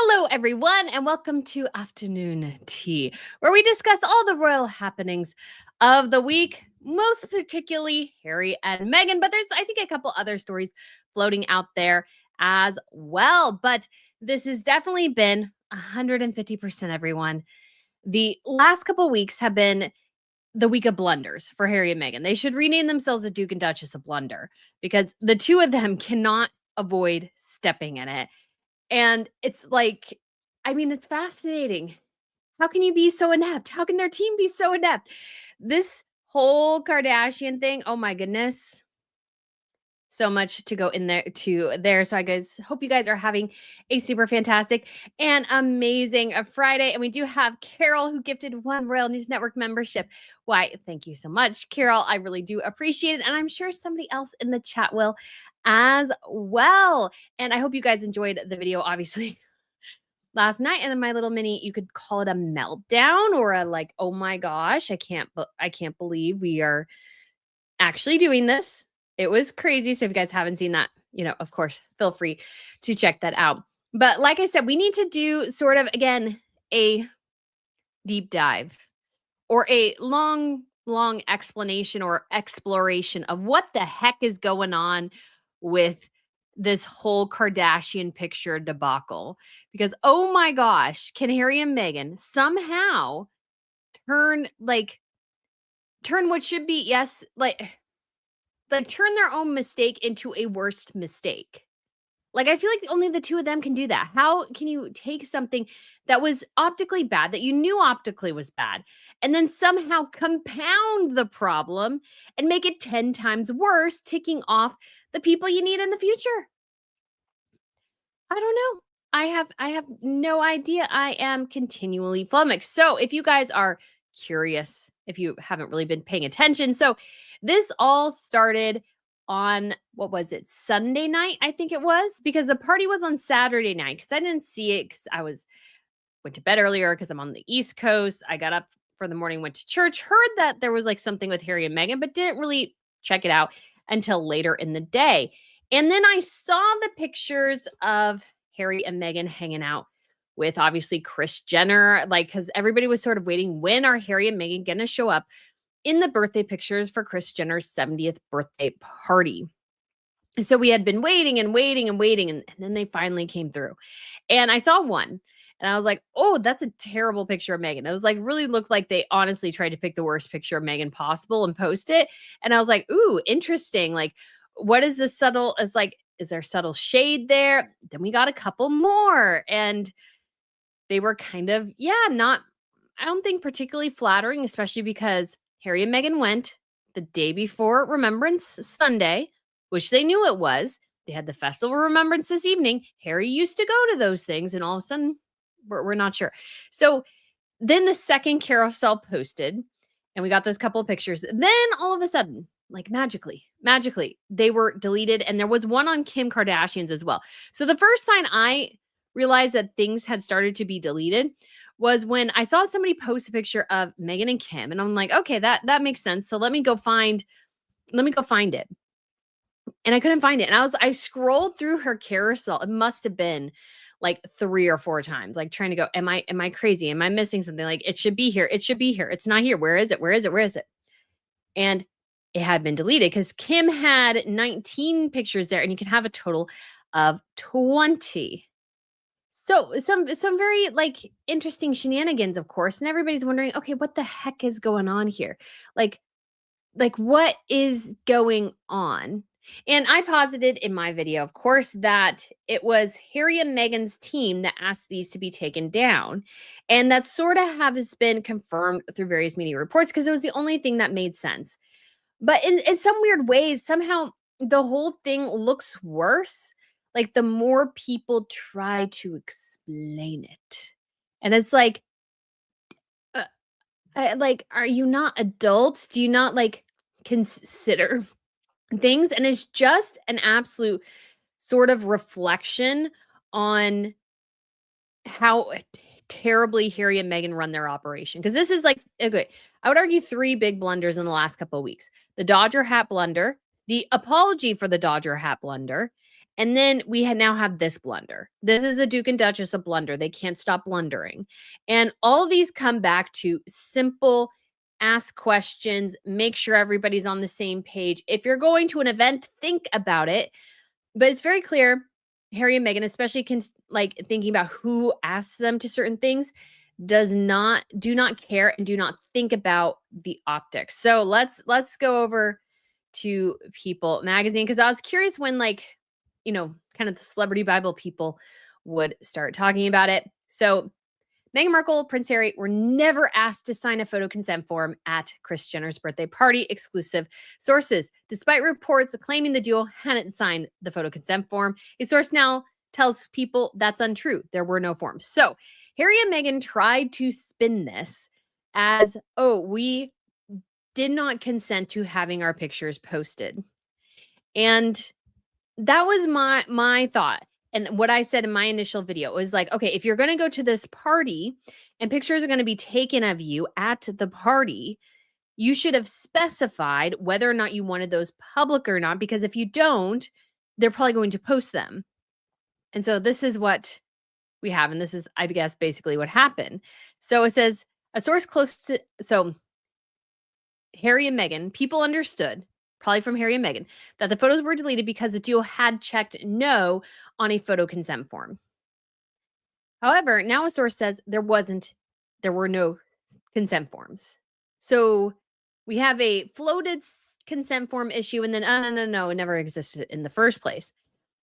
Hello, everyone, and welcome to Afternoon Tea, where we discuss all the royal happenings of the week, most particularly Harry and Meghan. But there's, I think, a couple other stories floating out there as well. But this has definitely been 150%, everyone. The last couple weeks have been the week of blunders for Harry and Meghan. They should rename themselves the Duke and Duchess of Blunder because the two of them cannot avoid stepping in it. And it's like, I mean, it's fascinating. How can you be so inept? How can their team be so inept? This whole Kardashian thing, oh my goodness. So much to go in there. So I guys hope you guys are having a super fantastic and amazing Friday. And we do have Carol who gifted one Royal News Network membership. Why, thank you so much, Carol. I really do appreciate it. And I'm sure somebody else in the chat will as well. And I hope you guys enjoyed the video, obviously, last night. And then my little mini, you could call it a meltdown or a like, oh my gosh, I can't believe we are actually doing this. It was crazy. So if you guys haven't seen that, of course, feel free to check that out. But like I said, we need to do sort of, again, a deep dive or a long explanation or exploration of what the heck is going on with this whole Kardashian picture debacle. Because, oh my gosh, can Harry and Meghan somehow turn what should be, yes, turn their own mistake into a worst mistake. Like, I feel like only the two of them can do that. How can you take something that was optically bad, that you knew optically was bad, and then somehow compound the problem and make it 10 times worse, ticking off the people you need in the future? I don't know. I have no idea. I am continually flummoxed. So if you guys are curious, if you haven't really been paying attention, so this all started on, what was it, Sunday night, I think it was, because the party was on Saturday night because I didn't see it because I went to bed earlier because I'm on the East Coast. I got up for the morning, went to church, heard that there was like something with Harry and Meghan, but didn't really check it out until later in the day. And then I saw the pictures of Harry and Meghan hanging out with obviously Kris Jenner, because everybody was sort of waiting, when are Harry and Meghan going to show up in the birthday pictures for Kris Jenner's 70th birthday party? So we had been waiting and waiting and waiting, and then they finally came through. And I saw one, and I was like, oh, that's a terrible picture of Meghan. It was like, really looked like they honestly tried to pick the worst picture of Meghan possible and post it. And I was like, ooh, interesting. Like, what is this subtle? It's like, is there subtle shade there? Then we got a couple more, and they were kind of, not, I don't think particularly flattering, especially because Harry and Meghan went the day before Remembrance Sunday, which they knew it was. They had the Festival of Remembrance this evening. Harry used to go to those things, and all of a sudden, we're not sure. So then the second carousel posted, and we got those couple of pictures. Then all of a sudden, like magically, they were deleted. And there was one on Kim Kardashian's as well. So the first sign I realized that things had started to be deleted was when I saw somebody post a picture of Meghan and Kim. And I'm like, okay, that makes sense. So let me go find it. And I couldn't find it. And I scrolled through her carousel. It must have been like 3 or 4 times, like trying to go, am I crazy? Am I missing something? Like, it should be here. It should be here. It's not here. Where is it? Where is it? Where is it? And it had been deleted because Kim had 19 pictures there, and you can have a total of 20. So some very interesting shenanigans, of course. And everybody's wondering, okay, what the heck is going on here? Like what is going on? And I posited in my video, of course, that it was Harry and Meghan's team that asked these to be taken down. And that sort of has been confirmed through various media reports because it was the only thing that made sense. But in some weird ways, somehow the whole thing looks worse. Like, the more people try to explain it. And it's like, are you not adults? Do you not consider things? And it's just an absolute sort of reflection on how terribly Harry and Meghan run their operation. Because this is okay, I would argue 3 big blunders in the last couple of weeks. The Dodger hat blunder, the apology for the Dodger hat blunder, And then now have this blunder. This is the Duke and Duchess of Blunder. They can't stop blundering. And all of these come back to simple ask questions, make sure everybody's on the same page. If you're going to an event, think about it. But it's very clear Harry and Meghan, especially thinking about who asks them to certain things, do not care and do not think about the optics. So let's go over to People magazine, because I was curious when kind of the celebrity Bible people would start talking about it. So Meghan Markle, Prince Harry were never asked to sign a photo consent form at Kris Jenner's birthday party. Exclusive sources. Despite reports claiming the duo hadn't signed the photo consent form, a source now tells People that's untrue. There were no forms. So Harry and Meghan tried to spin this as, oh, we did not consent to having our pictures posted. And that was my thought. And what I said in my initial video was like, okay, if you're going to go to this party and pictures are going to be taken of you at the party, you should have specified whether or not you wanted those public or not, because if you don't, they're probably going to post them. And so this is what we have. And this is, I guess, basically what happened. So it says a source close to, so Harry and Meghan, People understood, probably from Harry and Meghan, that the photos were deleted because the duo had checked no on a photo consent form. However, now a source says there were no consent forms. So we have a floated consent form issue, and then, no, it never existed in the first place.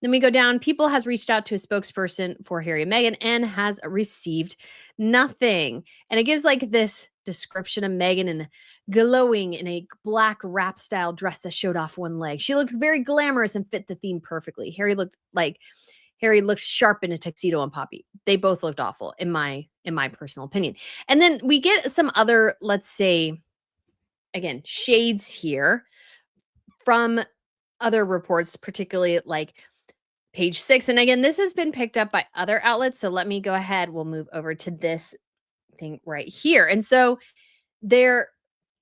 Then we go down. People has reached out to a spokesperson for Harry and Meghan and has received nothing. And it gives like this description of Meghan in glowing in a black wrap style dress that showed off one leg. She looks very glamorous and fit the theme perfectly. Harry looked sharp in a tuxedo and Poppy. They both looked awful in my personal opinion. And then we get some other, let's say, again, shades here from other reports, particularly like Page 6. And again, this has been picked up by other outlets. So let me go ahead. We'll move over to this thing right here. And so they're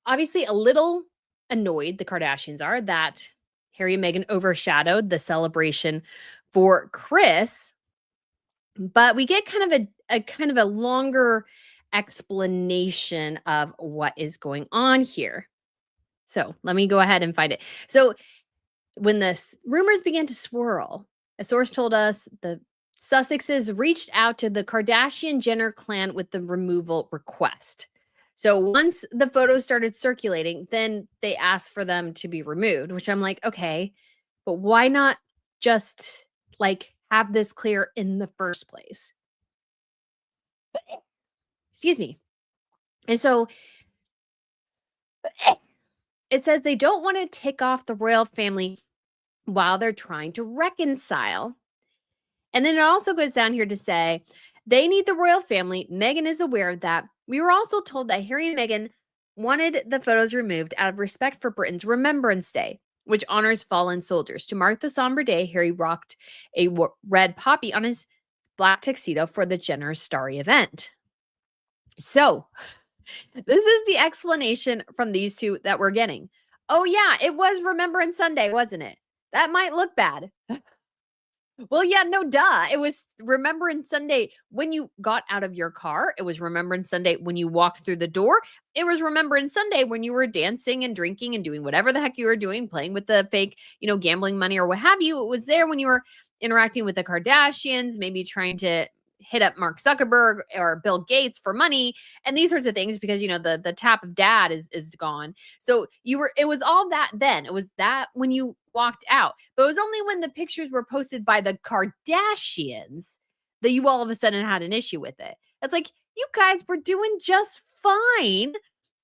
obviously a little annoyed, the Kardashians are, that Harry and Meghan overshadowed the celebration for Kris. But we get kind of a longer explanation of what is going on here. So let me go ahead and find it. So when the rumors began to swirl, a source told us the Sussexes reached out to the Kardashian-Jenner clan with the removal request. So once the photos started circulating, then they asked for them to be removed, which I'm like, okay, but why not just have this clear in the first place? Excuse me. And so it says they don't want to tick off the royal family while they're trying to reconcile. And then it also goes down here to say they need the royal family. Meghan is aware of that. We were also told that Harry and Meghan wanted the photos removed out of respect for Britain's Remembrance Day, which honors fallen soldiers. To mark the somber day, Harry rocked a red poppy on his black tuxedo for the Jenner's starry event. So this is the explanation from these two that we're getting. Oh yeah, it was Remembrance Sunday, wasn't it? That might look bad. Well, yeah, no, duh. It was Remembrance Sunday when you got out of your car. It was Remembrance Sunday when you walked through the door. It was Remembrance Sunday when you were dancing and drinking and doing whatever the heck you were doing, playing with the fake, gambling money or what have you. It was there when you were interacting with the Kardashians, maybe trying to hit up Mark Zuckerberg or Bill Gates for money and these sorts of things, because the tap of dad is gone. So it was all that then. It was that when you walked out. But it was only when the pictures were posted by the Kardashians that you all of a sudden had an issue with it. It's like, you guys were doing just fine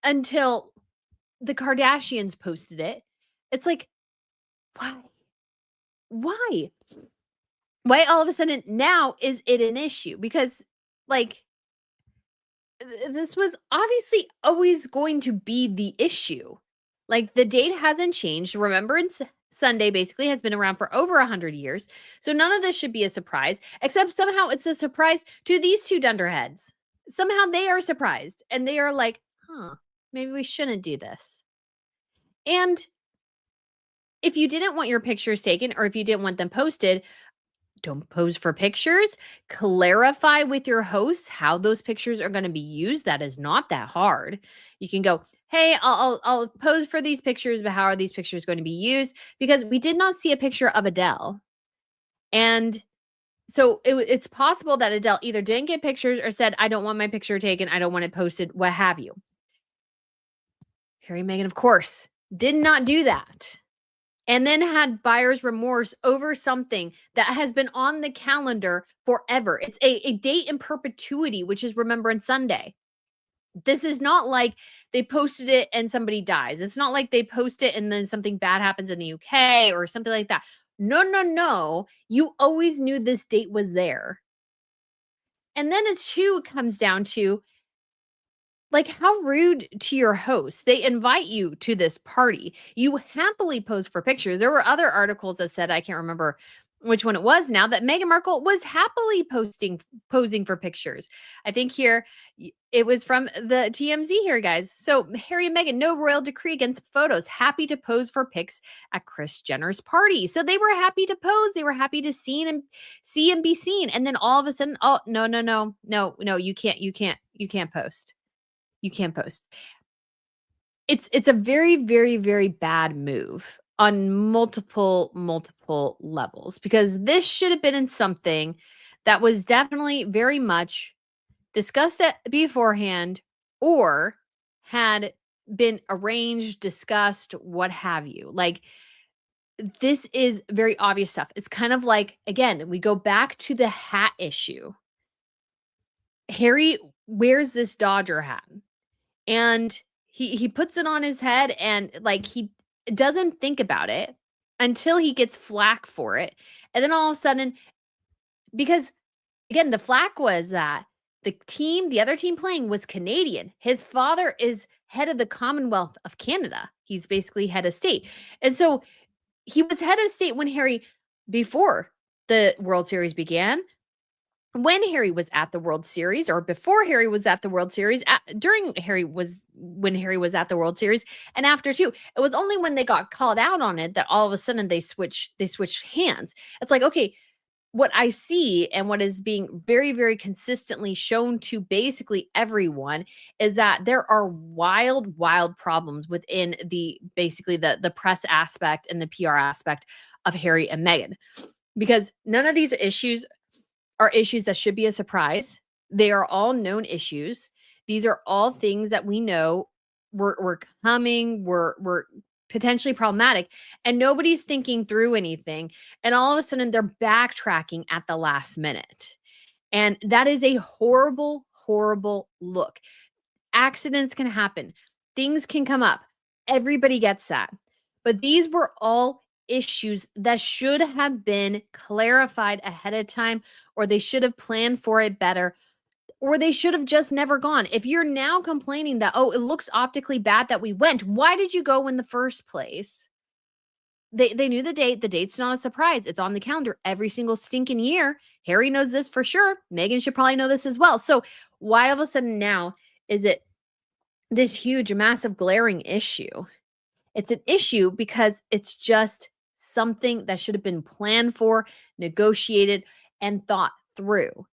until the Kardashians posted it. It's like, why? Why all of a sudden now is it an issue? Because this was obviously always going to be the issue. The date hasn't changed. Remembrance Sunday basically has been around for over 100 years. So none of this should be a surprise, except somehow it's a surprise to these two dunderheads. Somehow they are surprised and they are like, maybe we shouldn't do this. And if you didn't want your pictures taken or if you didn't want them posted, don't pose for pictures. Clarify with your hosts how those pictures are going to be used. That is not that hard. You can go, hey, I'll pose for these pictures, but how are these pictures going to be used? Because we did not see a picture of Adele. And so it's possible that Adele either didn't get pictures or said, I don't want my picture taken. I don't want it posted, what have you. Harry and Meghan, of course, did not do that. And then had buyer's remorse over something that has been on the calendar forever. It's a date in perpetuity, which is Remembrance Sunday. This is not like they posted it and somebody dies. It's not like they post it and then something bad happens in the UK or something like that. No, no, no. You always knew this date was there. And then it too comes down to, like, how rude to your hosts. They invite you to this party. You happily pose for pictures. There were other articles that said, I can't remember which one it was now, that Meghan Markle was happily posing for pictures. I think here it was from the TMZ here, guys. So Harry and Meghan, no royal decree against photos. Happy to pose for pics at Kris Jenner's party. So they were happy to pose. They were happy to see and be seen. And then all of a sudden, oh, no, you can't post. You can't post. It's a very, very, very bad move on multiple levels, because this should have been in something that was definitely very much discussed beforehand, or had been arranged, discussed, what have you. Like, this is very obvious stuff. It's kind of like, again, we go back to the hat issue. Harry wears this Dodger hat, and he puts it on his head, and like, he doesn't think about it until he gets flack for it. And then all of a sudden, because again, the flack was that the other team playing was Canadian. His father is head of the Commonwealth of Canada. He's basically head of state. And so he was head of state when Harry, before the World Series began, when Harry was at the World Series, or before Harry was at the World Series, when Harry was at the World Series, and after too. It was only when they got called out on it that all of a sudden they switched hands. It's like, okay, what I see and what is being very, very consistently shown to basically everyone is that there are wild problems within basically the press aspect and the PR aspect of Harry and Meghan, because none of these issues are issues that should be a surprise. They are all known issues. These are all things that we know were coming, were potentially problematic, and nobody's thinking through anything. And all of a sudden, they're backtracking at the last minute. And that is a horrible, horrible look. Accidents can happen. Things can come up. Everybody gets that. But these were all issues that should have been clarified ahead of time, or they should have planned for it better, or they should have just never gone. If you're now complaining that, oh, it looks optically bad that we went, why did you go in the first place? They knew the date. The date's not a surprise. It's on the calendar every single stinking year. Harry knows this for sure. Meghan should probably know this as well. So why all of a sudden now is it this huge, massive, glaring issue? It's an issue because it's just something that should have been planned for, negotiated, and thought through.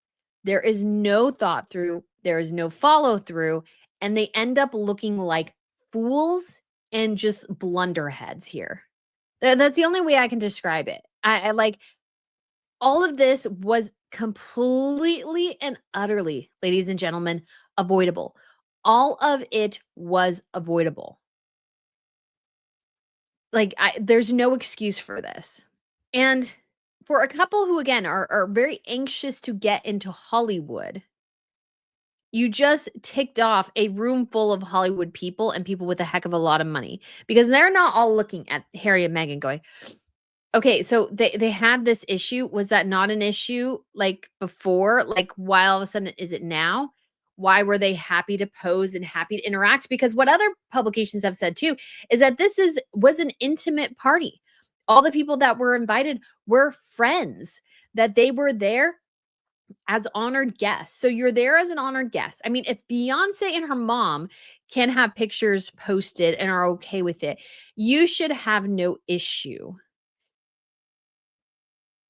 There is no thought through, there is no follow through, and they end up looking like fools and just blunderheads here. That's the only way I can describe it. I like, all of this was completely and utterly, ladies and gentlemen, avoidable. All of it was avoidable. Like, there's no excuse for this. And for a couple who, again, are very anxious to get into Hollywood, you just ticked off a room full of Hollywood people and people with a heck of a lot of money, because they're not all looking at Harry and Meghan going, okay, so they had this issue. Was that not an issue like before? Like, why all of a sudden is it now? Why were they happy to pose and happy to interact? Because what other publications have said too is that was an intimate party. All the people that were invited were friends, that they were there as honored guests. So you're there as an honored guest. I mean, if Beyonce and her mom can have pictures posted and are okay with it, you should have no issue.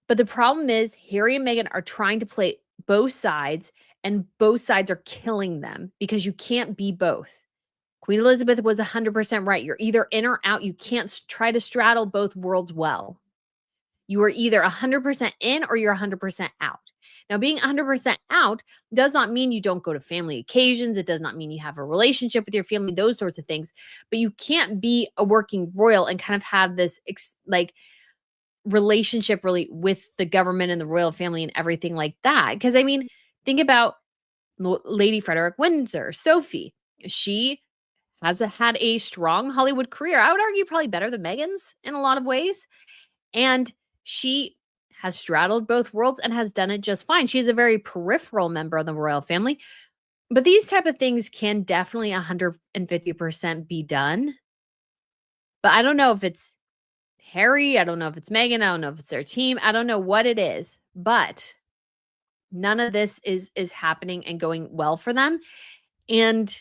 But the problem is Harry and Meghan are trying to play both sides, and both sides are killing them because you can't be both. Queen Elizabeth was 100% right. You're either in or out. You can't try to straddle both worlds well. You are either 100% in or you're 100% out. Now, being 100% out does not mean you don't go to family occasions. It does not mean you have a relationship with your family, those sorts of things. But you can't be a working royal and kind of have this like relationship really with the government and the royal family and everything like that. Because I mean, think about Lady Frederick Windsor, Sophie. She has had a strong Hollywood career. I would argue probably better than Meghan's in a lot of ways. And she has straddled both worlds and has done it just fine. She's a very peripheral member of the royal family. But these type of things can definitely 150% be done. But I don't know if it's Harry, I don't know if it's Meghan, I don't know if it's their team. I don't know what it is, but none of this is happening and going well for them. And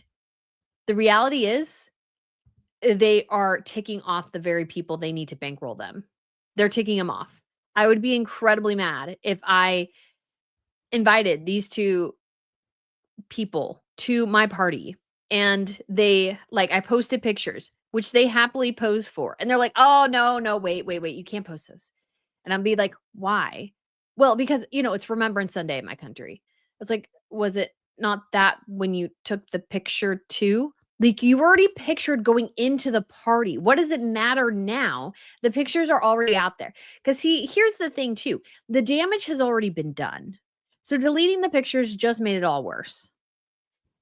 the reality is they are ticking off the very people they need to bankroll them. They're ticking them off. I would be incredibly mad if I invited these two people to my party and I posted pictures, which they happily pose for. And they're like, oh, no, wait, you can't post those. And I'll be like, why? Well, because, it's Remembrance Sunday in my country. It's like, was it not that when you took the picture too? Like, you already pictured going into the party. What does it matter now? The pictures are already out there. Because here's the thing too. The damage has already been done. So deleting the pictures just made it all worse.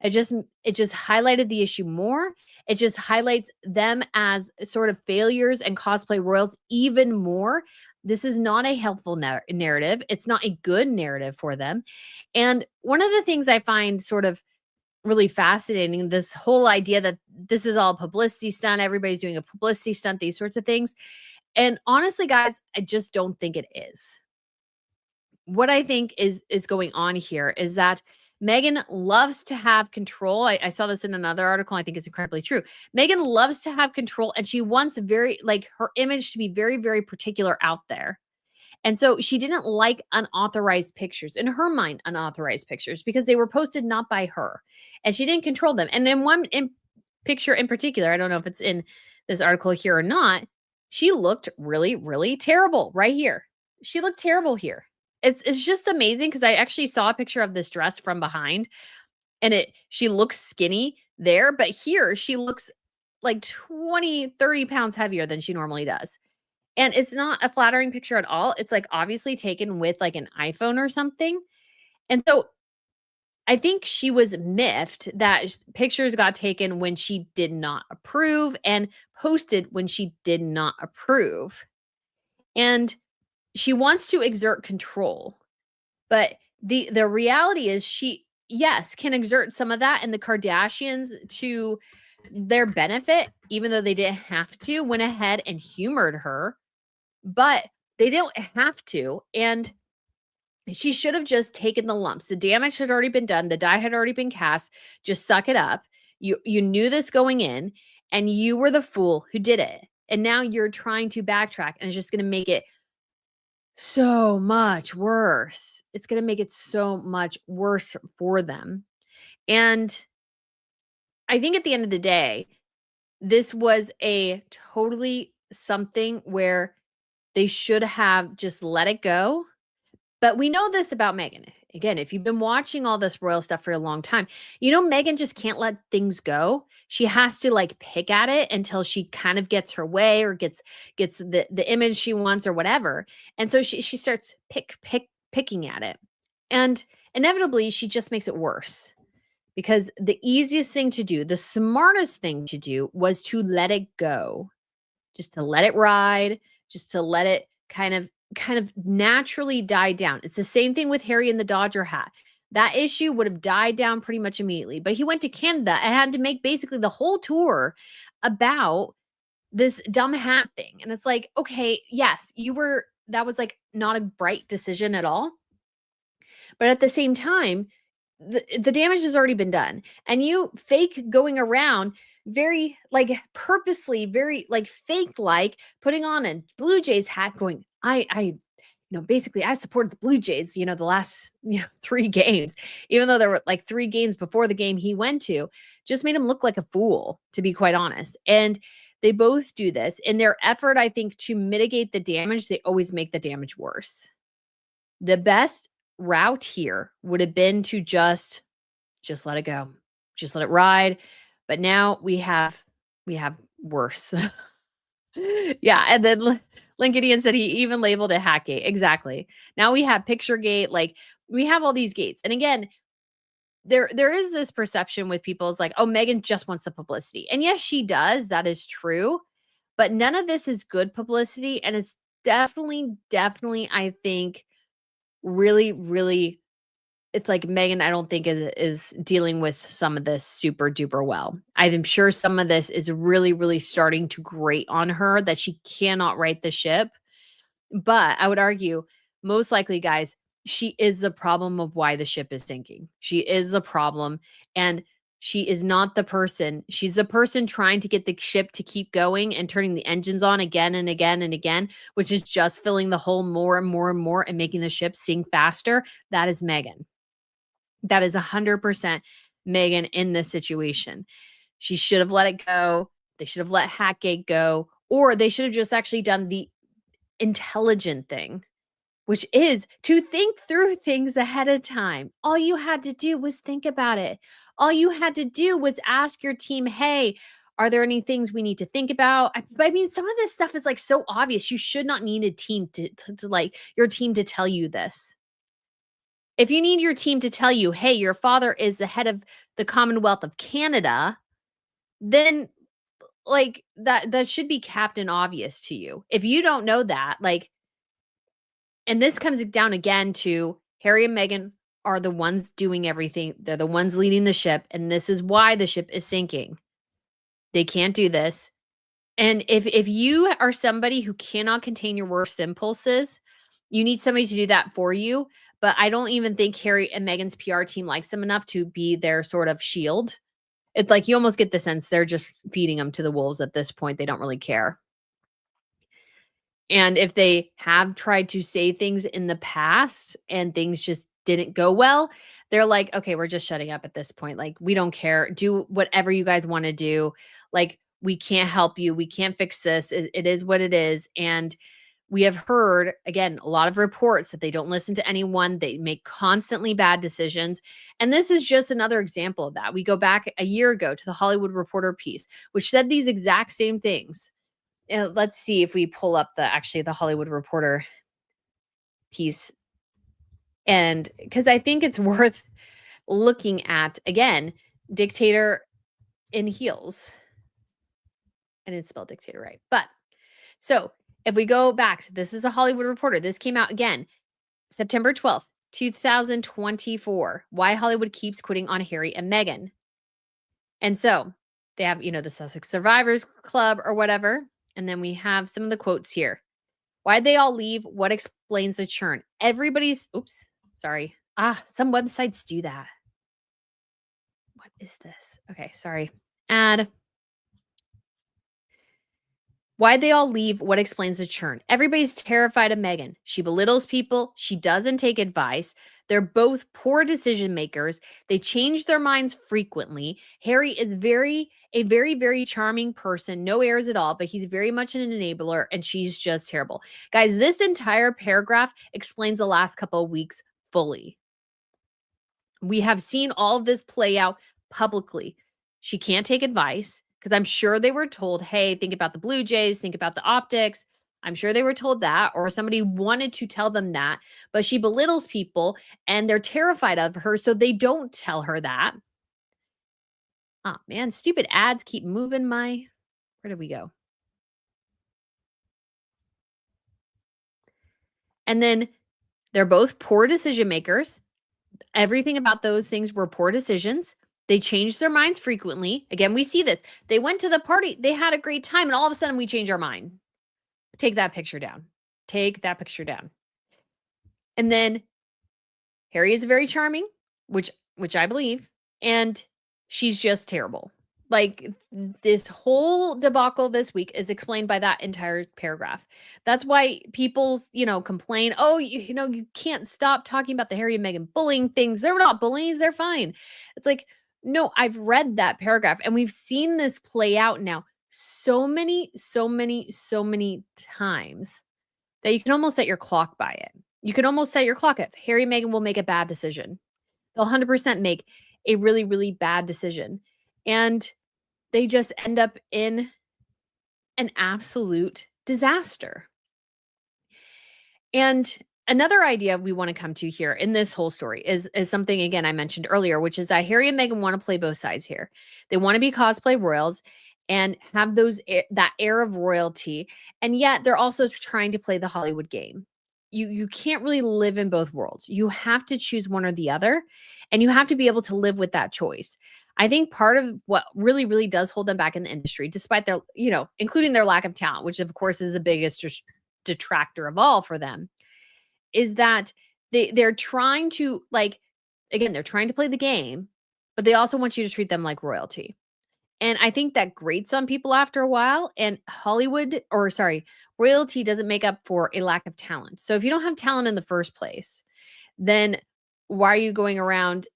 It just highlighted the issue more. It just highlights them as sort of failures and cosplay royals even more. This is not a helpful narrative. It's not a good narrative for them. And one of the things I find sort of really fascinating, this whole idea that this is all a publicity stunt, everybody's doing a publicity stunt, these sorts of things. And honestly, guys, I just don't think it is. What I think is going on here is that Meghan loves to have control. I saw this in another article. I think it's incredibly true. Meghan loves to have control, and she wants her image to be very, very particular out there. And so she didn't like unauthorized pictures, in her mind, unauthorized pictures, because they were posted not by her, and she didn't control them. And in one picture in particular, I don't know if it's in this article here or not, she looked really, really terrible right here. She looked terrible here. It's just amazing because I actually saw a picture of this dress from behind, and she looks skinny there, but here she looks like 20, 30 pounds heavier than she normally does. And it's not a flattering picture at all. It's like obviously taken with like an iPhone or something. And so I think she was miffed that pictures got taken when she did not approve and posted when she did not approve. And she wants to exert control. But the reality is she, yes, can exert some of that, and the Kardashians, to their benefit, even though they didn't have to, went ahead and humored her. But they don't have to, and she should have just taken the lumps. The damage had already been done. The die had already been cast. Just suck it up. You knew this going in, and you were the fool who did it. And now you're trying to backtrack, and it's just going to make it so much worse. It's going to make it so much worse for them. And I think at the end of the day, this was a totally something where they should have just let it go. But we know this about Meghan. Again, if you've been watching all this royal stuff for a long time, Meghan just can't let things go. She has to pick at it until she kind of gets her way or gets the image she wants or whatever. And so she starts picking at it. And inevitably she just makes it worse. Because the easiest thing to do, the smartest thing to do, was to let it go. Just to let it ride, just to let it kind of naturally die down. It's the same thing with Harry and the Dodger hat. That issue would have died down pretty much immediately. But he went to Canada and had to make basically the whole tour about this dumb hat thing. And it's like, okay, yes, that was not a bright decision at all. But at the same time, the damage has already been done. And you fake going around very purposely, very fake putting on a Blue Jays hat going, I basically I supported the Blue Jays, the last, 3 games, even though there were like 3 games before the game he went to, just made him look like a fool, to be quite honest. And they both do this in their effort, I think, to mitigate the damage. They always make the damage worse. The best route here would have been to just let it go. Just let it ride. But now we have worse. Yeah, and then Lincolnian said he even labeled it Hackgate. Exactly. Now we have Picturegate, like we have all these gates. And again, there is this perception with people is like, oh, Meghan just wants the publicity. And yes, she does. That is true. But none of this is good publicity. And it's definitely, I think, really, really, it's like Meghan, I don't think is dealing with some of this super duper well. I'm sure some of this is really, really starting to grate on her that she cannot right the ship. But I would argue, most likely, guys, she is the problem of why the ship is sinking. She is the problem. And she is not the person. She's the person trying to get the ship to keep going and turning the engines on again and again and again, which is just filling the hole more and more and more and making the ship sink faster. That is Meghan. That is 100% Meghan in this situation. She should have let it go. They should have let Hackgate go, or they should have just actually done the intelligent thing, which is to think through things ahead of time. All you had to do was think about it. All you had to do was ask your team, hey, are there any things we need to think about? I mean, some of this stuff is like so obvious. You should not need a team to like your team to tell you this. If you need your team to tell you, hey, your father is the head of the Commonwealth of Canada, then like that should be captain obvious to you. If you don't know that, like, and this comes down again to Harry and Meghan are the ones doing everything. They're the ones leading the ship, and this is why the ship is sinking. They can't do this. And if you are somebody who cannot contain your worst impulses, you need somebody to do that for you. But I don't even think Harry and Meghan's PR team likes them enough to be their sort of shield. It's like you almost get the sense they're just feeding them to the wolves at this point. They don't really care. And if they have tried to say things in the past and things just didn't go well, they're like, okay, we're just shutting up at this point. Like, we don't care. Do whatever you guys want to do. Like, we can't help you. We can't fix this. It is what it is. And we have heard, again, a lot of reports that they don't listen to anyone. They make constantly bad decisions. And this is just another example of that. We go back a year ago to the Hollywood Reporter piece, which said these exact same things. Let's see if we pull up the Hollywood Reporter piece. And because I think it's worth looking at, again, dictator in heels. I didn't spell dictator right. But so if we go back, this is a Hollywood Reporter. This came out again, September 12th, 2024. Why Hollywood keeps quitting on Harry and Meghan. And so they have, the Sussex Survivors Club or whatever. And then we have some of the quotes here. Why'd they all leave? What explains the churn? Some websites do that. What is this? Okay, sorry. Add. Why'd they all leave? What explains the churn? Everybody's terrified of Meghan. She belittles people. She doesn't take advice. They're both poor decision makers. They change their minds frequently. Harry is a very, very charming person. No airs at all, but he's very much an enabler, and she's just terrible. Guys, this entire paragraph explains the last couple of weeks fully. We have seen all of this play out publicly. She can't take advice because I'm sure they were told, hey, think about the Blue Jays, think about the optics. I'm sure they were told that, or somebody wanted to tell them that, but she belittles people and they're terrified of her, so they don't tell her that. Oh, man, stupid ads keep moving where did we go? And then they're both poor decision makers. Everything about those things were poor decisions. They changed their minds frequently. Again, we see this. They went to the party. They had a great time. And all of a sudden we change our mind. Take that picture down. Take that picture down. And then Harry is very charming, which I believe. And she's just terrible. Like, this whole debacle this week is explained by that entire paragraph. That's why people, complain, "Oh, you can't stop talking about the Harry and Meghan bullying things. They're not bullies, they're fine." It's like, no, I've read that paragraph and we've seen this play out now so many, so many, so many times that you can almost set your clock by it. You can almost set your clock at Harry and Meghan will make a bad decision. They'll 100% make a really, really bad decision. And they just end up in an absolute disaster. And another idea we want to come to here in this whole story is something again I mentioned earlier, which is that Harry and Meghan want to play both sides here. They want to be cosplay royals and have that air of royalty, and yet they're also trying to play the Hollywood game. You can't really live in both worlds. You have to choose one or the other, and you have to be able to live with that choice. I think part of what really, really does hold them back in the industry, despite their, including their lack of talent, which of course is the biggest detractor of all for them, is that they're trying to again, they're trying to play the game, but they also want you to treat them like royalty. And I think that grates on people after a while. And royalty doesn't make up for a lack of talent. So if you don't have talent in the first place, then why are you going around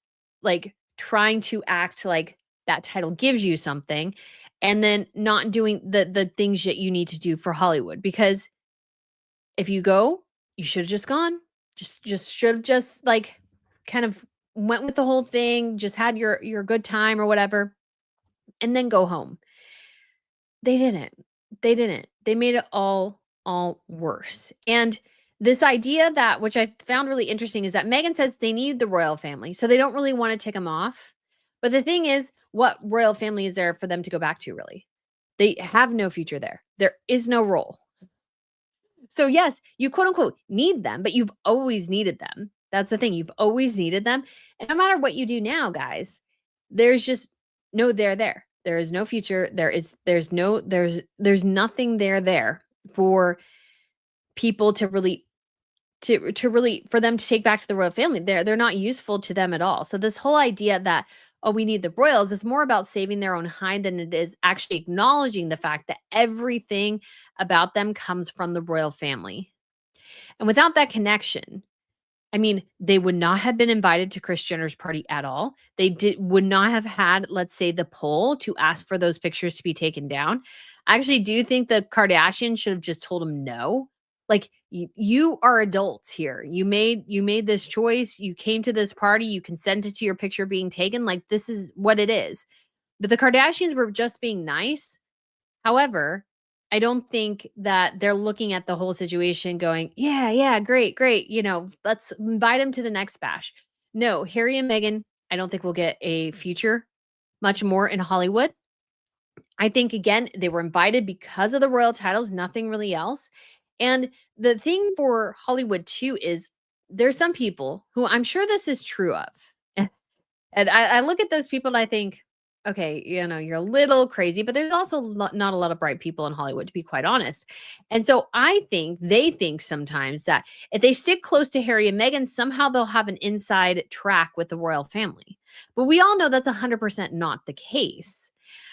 trying to act like that title gives you something and then not doing the things that you need to do for Hollywood? Because if you go, you should have just gone. Just should have just kind of went with the whole thing, just had your good time or whatever, and then go home. They didn't. They didn't. They made it all worse. And this idea that, which I found really interesting, is that Meghan says they need the royal family, so they don't really want to take them off. But the thing is, what royal family is there for them to go back to, really? They have no future there. There is no role. So yes, you quote unquote need them, but you've always needed them. That's the thing. You've always needed them. And no matter what you do now, guys, there's just no there. There is no future. There's nothing there for people to really for them to take back to the royal family. They're not useful to them at all. So this whole idea that, oh, we need the royals, is more about saving their own hide than it is actually acknowledging the fact that everything about them comes from the royal family. And without that connection, I mean, they would not have been invited to Kris Jenner's party at all. Would not have had, let's say, the poll to ask for those pictures to be taken down. I actually do think the Kardashians should have just told them no. Like, you are adults here. You made this choice. You came to this party. You consented to your picture being taken. Like, this is what it is. But the Kardashians were just being nice. However, I don't think that they're looking at the whole situation going, yeah, great. Let's invite him to the next bash. No, Harry and Meghan, I don't think will get a future much more in Hollywood. I think, again, they were invited because of the royal titles, nothing really else. And the thing for Hollywood, too, is there's some people who I'm sure this is true of. And I look at those people and I think, okay, you're a little crazy, but there's also not a lot of bright people in Hollywood, to be quite honest. And so I think they think sometimes that if they stick close to Harry and Meghan, somehow they'll have an inside track with the royal family. But we all know that's 100% not the case,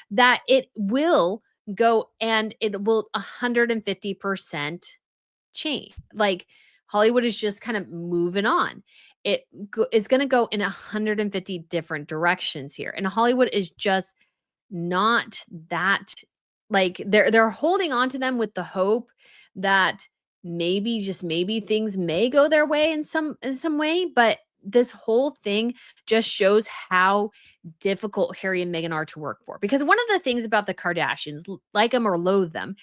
that it will go and it will 150% change. Like, Hollywood is just kind of moving on. It is going to go in 150 different directions here. And Hollywood is just not that, they're holding on to them with the hope that maybe, just maybe, things may go their way in some way, but this whole thing just shows how difficult Harry and Meghan are to work for. Because one of the things about the Kardashians, like them or loathe them,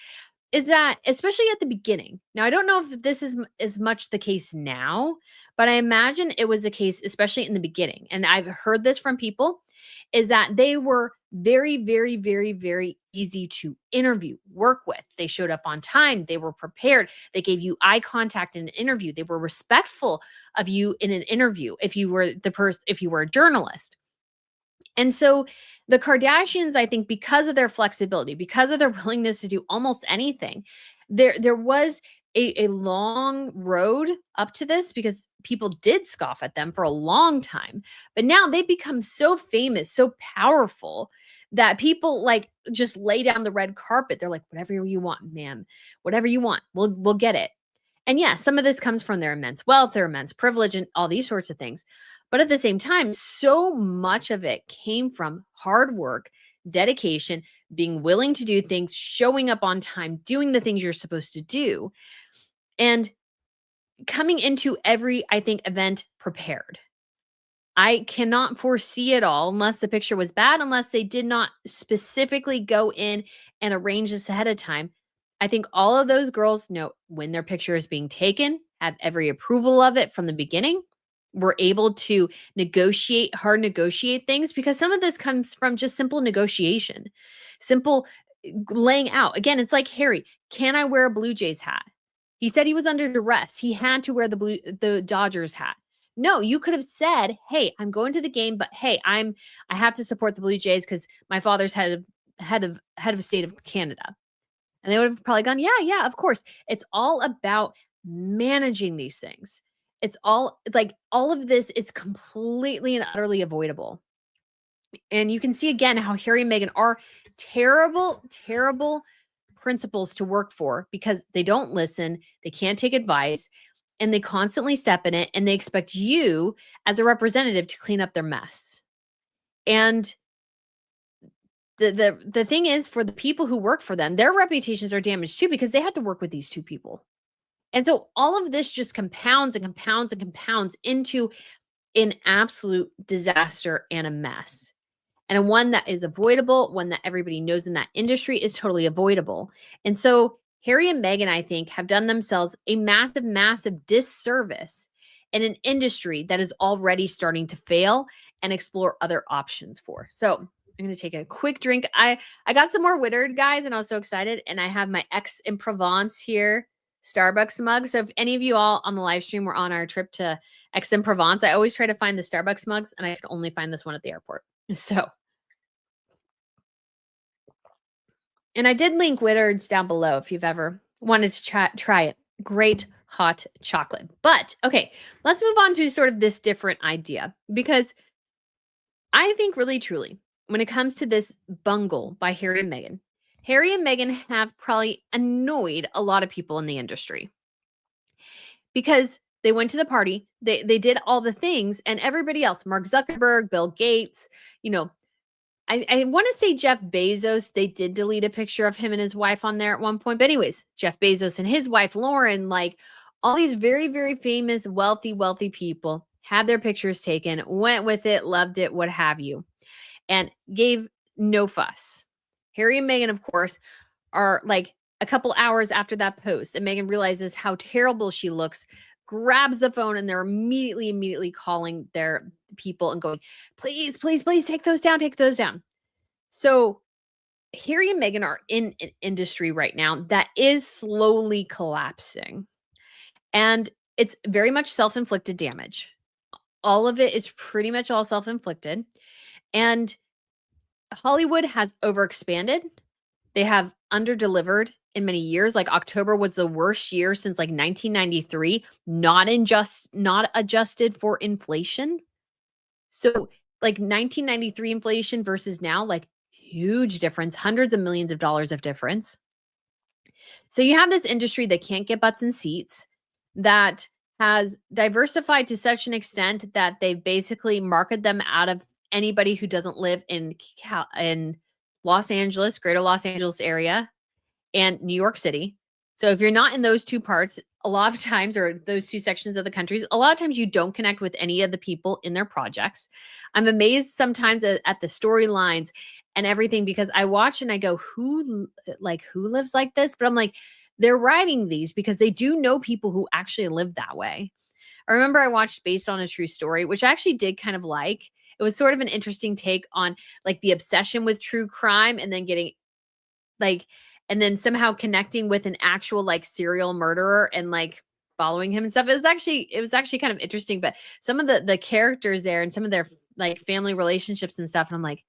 is that, especially at the beginning. Now, I don't know if this is as much the case now, but I imagine it was the case, especially in the beginning. And I've heard this from people, is that they were very, very, very, very easy to interview, work with. They showed up on time. They were prepared. They gave you eye contact in an interview. They were respectful of you in an interview if you were if you were a journalist. And so the Kardashians, I think, because of their flexibility, because of their willingness to do almost anything, there was a long road up to this, because people did scoff at them for a long time. But now they've become so famous, so powerful, that people like just lay down the red carpet. They're like, whatever you want, ma'am, whatever you want, we'll get it. And yeah, some of this comes from their immense wealth, their immense privilege, and all these sorts of things. But at the same time, so much of it came from hard work, dedication, being willing to do things, showing up on time, doing the things you're supposed to do, and coming into every, I think, event prepared. I cannot foresee it all unless the picture was bad, unless they did not specifically go in and arrange this ahead of time. I think all of those girls know when their picture is being taken, have every approval of it from the beginning. We're able to hard negotiate things because some of this comes from just simple negotiation, simple laying out. Again, it's like Harry, can I wear a Blue Jays hat? He said he was under duress. He had to wear the Dodgers hat. No, you could have said, "Hey, I'm going to the game, but hey, I have to support the Blue Jays because my father's head of state of Canada." And they would have probably gone, "Yeah, yeah, of course." It's all about managing these things. It's all like all of this is completely and utterly avoidable. And you can see again how Harry and Meghan are terrible, terrible principals to work for because they don't listen, they can't take advice, and they constantly step in it and they expect you as a representative to clean up their mess. And the thing is for the people who work for them, their reputations are damaged too because they had to work with these two people. And so all of this just compounds and compounds and compounds into an absolute disaster and a mess. And one that is avoidable, one that everybody knows in that industry is totally avoidable. And so Harry and Meghan, I think, have done themselves a massive, massive disservice in an industry that is already starting to fail and explore other options for. So I'm going to take a quick drink. I got some more Whittard, guys, and I was so excited. And I have my Aix-en-Provence here Starbucks mug. So if any of you all on the live stream were on our trip to Aix-en-Provence, I always try to find the Starbucks mugs, and I can only find this one at the airport. So, and I did link Whittard's down below if you've ever wanted to try it. Great hot chocolate. But okay, let's move on to sort of this different idea because I think really truly when it comes to this bungle by Harry and Meghan have probably annoyed a lot of people in the industry because they went to the party, they did all the things, and everybody else, Mark Zuckerberg, Bill Gates, you know, I want to say Jeff Bezos, they did delete a picture of him and his wife on there at one point. But anyways, Jeff Bezos and his wife, Lauren, like all these very, very famous, wealthy people had their pictures taken, went with it, loved it, what have you, and gave no fuss. Harry and Meghan, of course, are like a couple hours after that post, and Meghan realizes how terrible she looks, grabs the phone, and they're immediately calling their people and going, please, please, please take those down, take those down. So Harry and Meghan are in an industry right now that is slowly collapsing. And it's very much self-inflicted damage. All of it is pretty much all self-inflicted. And Hollywood has overexpanded. They have underdelivered in many years. Like October was the worst year since like 1993, not adjusted for inflation. So like 1993 inflation versus now, like huge difference, hundreds of millions of dollars of difference. So you have this industry that can't get butts in seats, that has diversified to such an extent that they've basically marketed them out of anybody who doesn't live in Los Angeles, greater Los Angeles area, and New York City. So if you're not in those two parts, a lot of times, or those two sections of the country, a lot of times you don't connect with any of the people in their projects. I'm amazed sometimes at the storylines and everything because I watch and I go, who lives like this? But I'm like, they're writing these because they do know people who actually live that way. I remember I watched Based on a True Story, which I actually did kind of like. It was sort of an interesting take on like the obsession with true crime and then getting like, and then somehow connecting with an actual like serial murderer and like following him and stuff. It was actually kind of interesting, but some of the characters there and some of their like family relationships and stuff. And I'm like,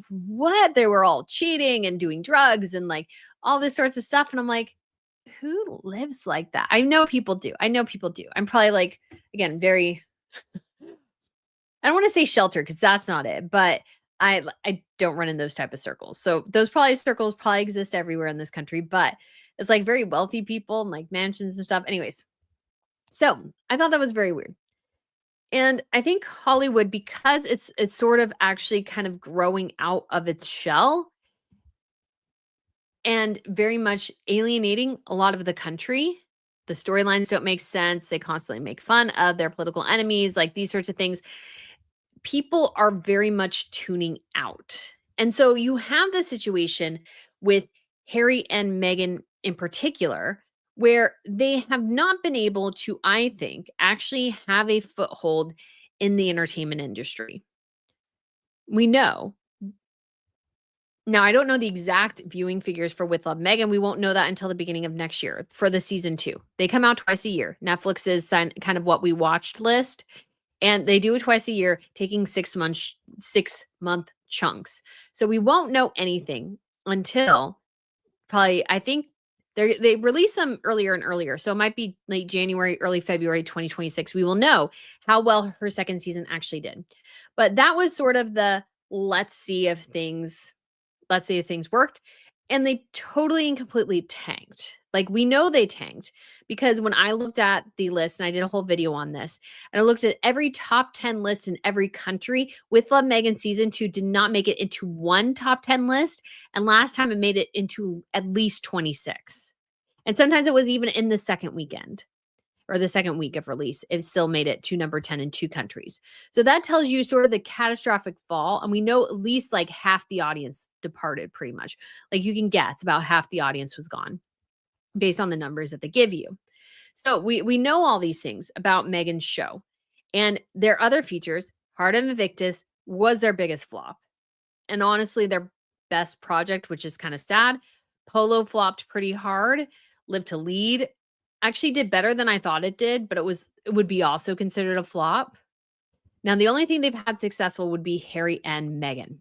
what? They were all cheating and doing drugs and like all this sorts of stuff. And I'm like, who lives like that? I know people do. I'm probably like, again, very, I don't want to say sheltered because that's not it, but I don't run in those type of circles. So those circles probably exist everywhere in this country, but it's like very wealthy people and like mansions and stuff. Anyways, so I thought that was very weird. And I think Hollywood, because it's sort of actually kind of growing out of its shell and very much alienating a lot of the country. The storylines don't make sense. They constantly make fun of their political enemies, like these sorts of things. People are very much tuning out. And so you have the situation with Harry and Meghan in particular, where they have not been able to, I think, actually have a foothold in the entertainment industry. We know. Now, I don't know the exact viewing figures for With Love Megan. We won't know that until the beginning of next year for the season 2. They come out twice a year. Netflix is kind of what we watched list, and they do it twice a year, taking 6-month chunks. So we won't know anything until probably, I think they release them earlier and earlier. So it might be late January, early February 2026. We will know how well her second season actually did. But that was sort of the let's see if things worked. And they totally and completely tanked. Like we know they tanked because when I looked at the list, and I did a whole video on this, and I looked at every top 10 list in every country, With Love Megan season 2 did not make it into one top 10 list. And last time it made it into at least 26. And sometimes it was even in the second weekend or the second week of release, it still made it to number 10 in 2 countries. So that tells you sort of the catastrophic fall. And we know at least like half the audience departed pretty much. Like you can guess about half the audience was gone based on the numbers that they give you. So we know all these things about Meghan's show. And their other features, Hard and Invictus, was their biggest flop. And honestly, their best project, which is kind of sad, Polo flopped pretty hard. Live to Lead actually did better than I thought it did, but it would be also considered a flop. Now, the only thing they've had successful would be Harry and Meghan.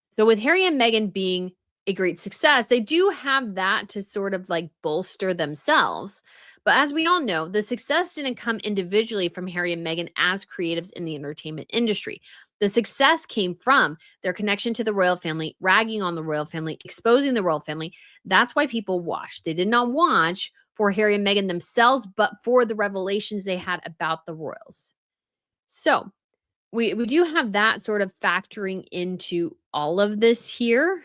So with Harry and Meghan being a great success, they do have that to sort of like bolster themselves. But as we all know, the success didn't come individually from Harry and Meghan as creatives in the entertainment industry. The success came from their connection to the royal family, ragging on the royal family, exposing the royal family. That's why people watched. They did not watch for Harry and Meghan themselves, but for the revelations they had about the royals. So we do have that sort of factoring into all of this here.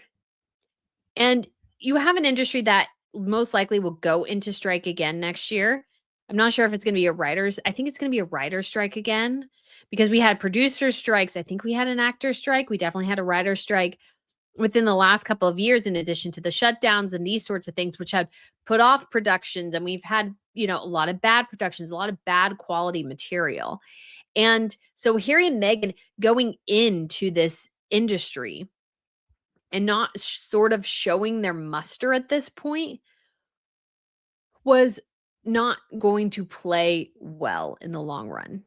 And you have an industry that most likely will go into strike again next year. I'm not sure if it's going to be I think it's going to be a writer's strike again because we had producer strikes. I think we had an actor strike. We definitely had a writer's strike within the last couple of years, in addition to the shutdowns and these sorts of things, which had put off productions. And we've had, a lot of bad productions, a lot of bad quality material. And so Harry and Meghan going into this industry and not sort of showing their muster at this point was not going to play well in the long run.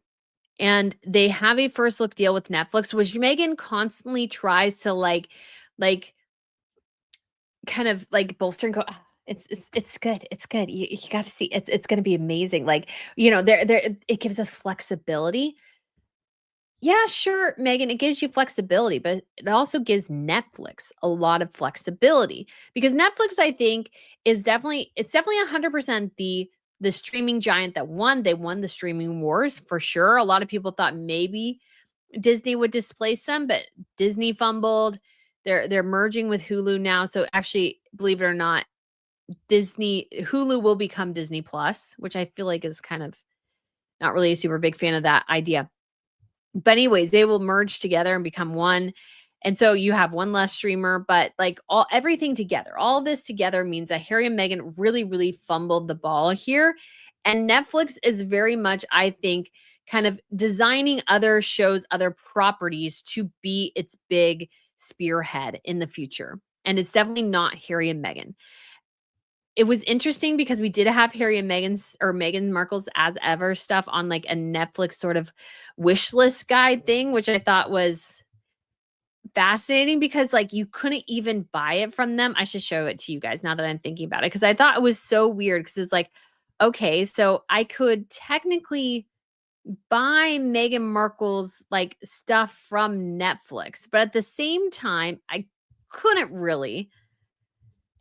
And they have a first look deal with Netflix, which Meghan constantly tries to like kind of like bolster and go, "Ah, it's good. It's good. You got to see it's going to be amazing." Like, there it gives us flexibility. Yeah, sure, Megan, it gives you flexibility, but it also gives Netflix a lot of flexibility because Netflix, I think, it's definitely 100% the streaming giant that won. They won the streaming wars for sure. A lot of people thought maybe Disney would displace them, but Disney fumbled. They're merging with Hulu now. So actually, believe it or not, Hulu will become Disney Plus, which I feel like is kind of not really a super big fan of that idea. But anyways, they will merge together and become one. And so you have one less streamer, but like everything together, all this together means that Harry and Meghan really, really fumbled the ball here. And Netflix is very much, I think, kind of designing other shows, other properties to be its big spearhead in the future. And it's definitely not Harry and Meghan. It was interesting because we did have Harry and Meghan Markle's As Ever stuff on like a Netflix sort of wish list guide thing, which I thought was fascinating because like you couldn't even buy it from them. I should show it to you guys now that I'm thinking about it because I thought it was so weird because it's like, okay, so I could technically buy Meghan Markle's like stuff from Netflix, but at the same time, I couldn't really.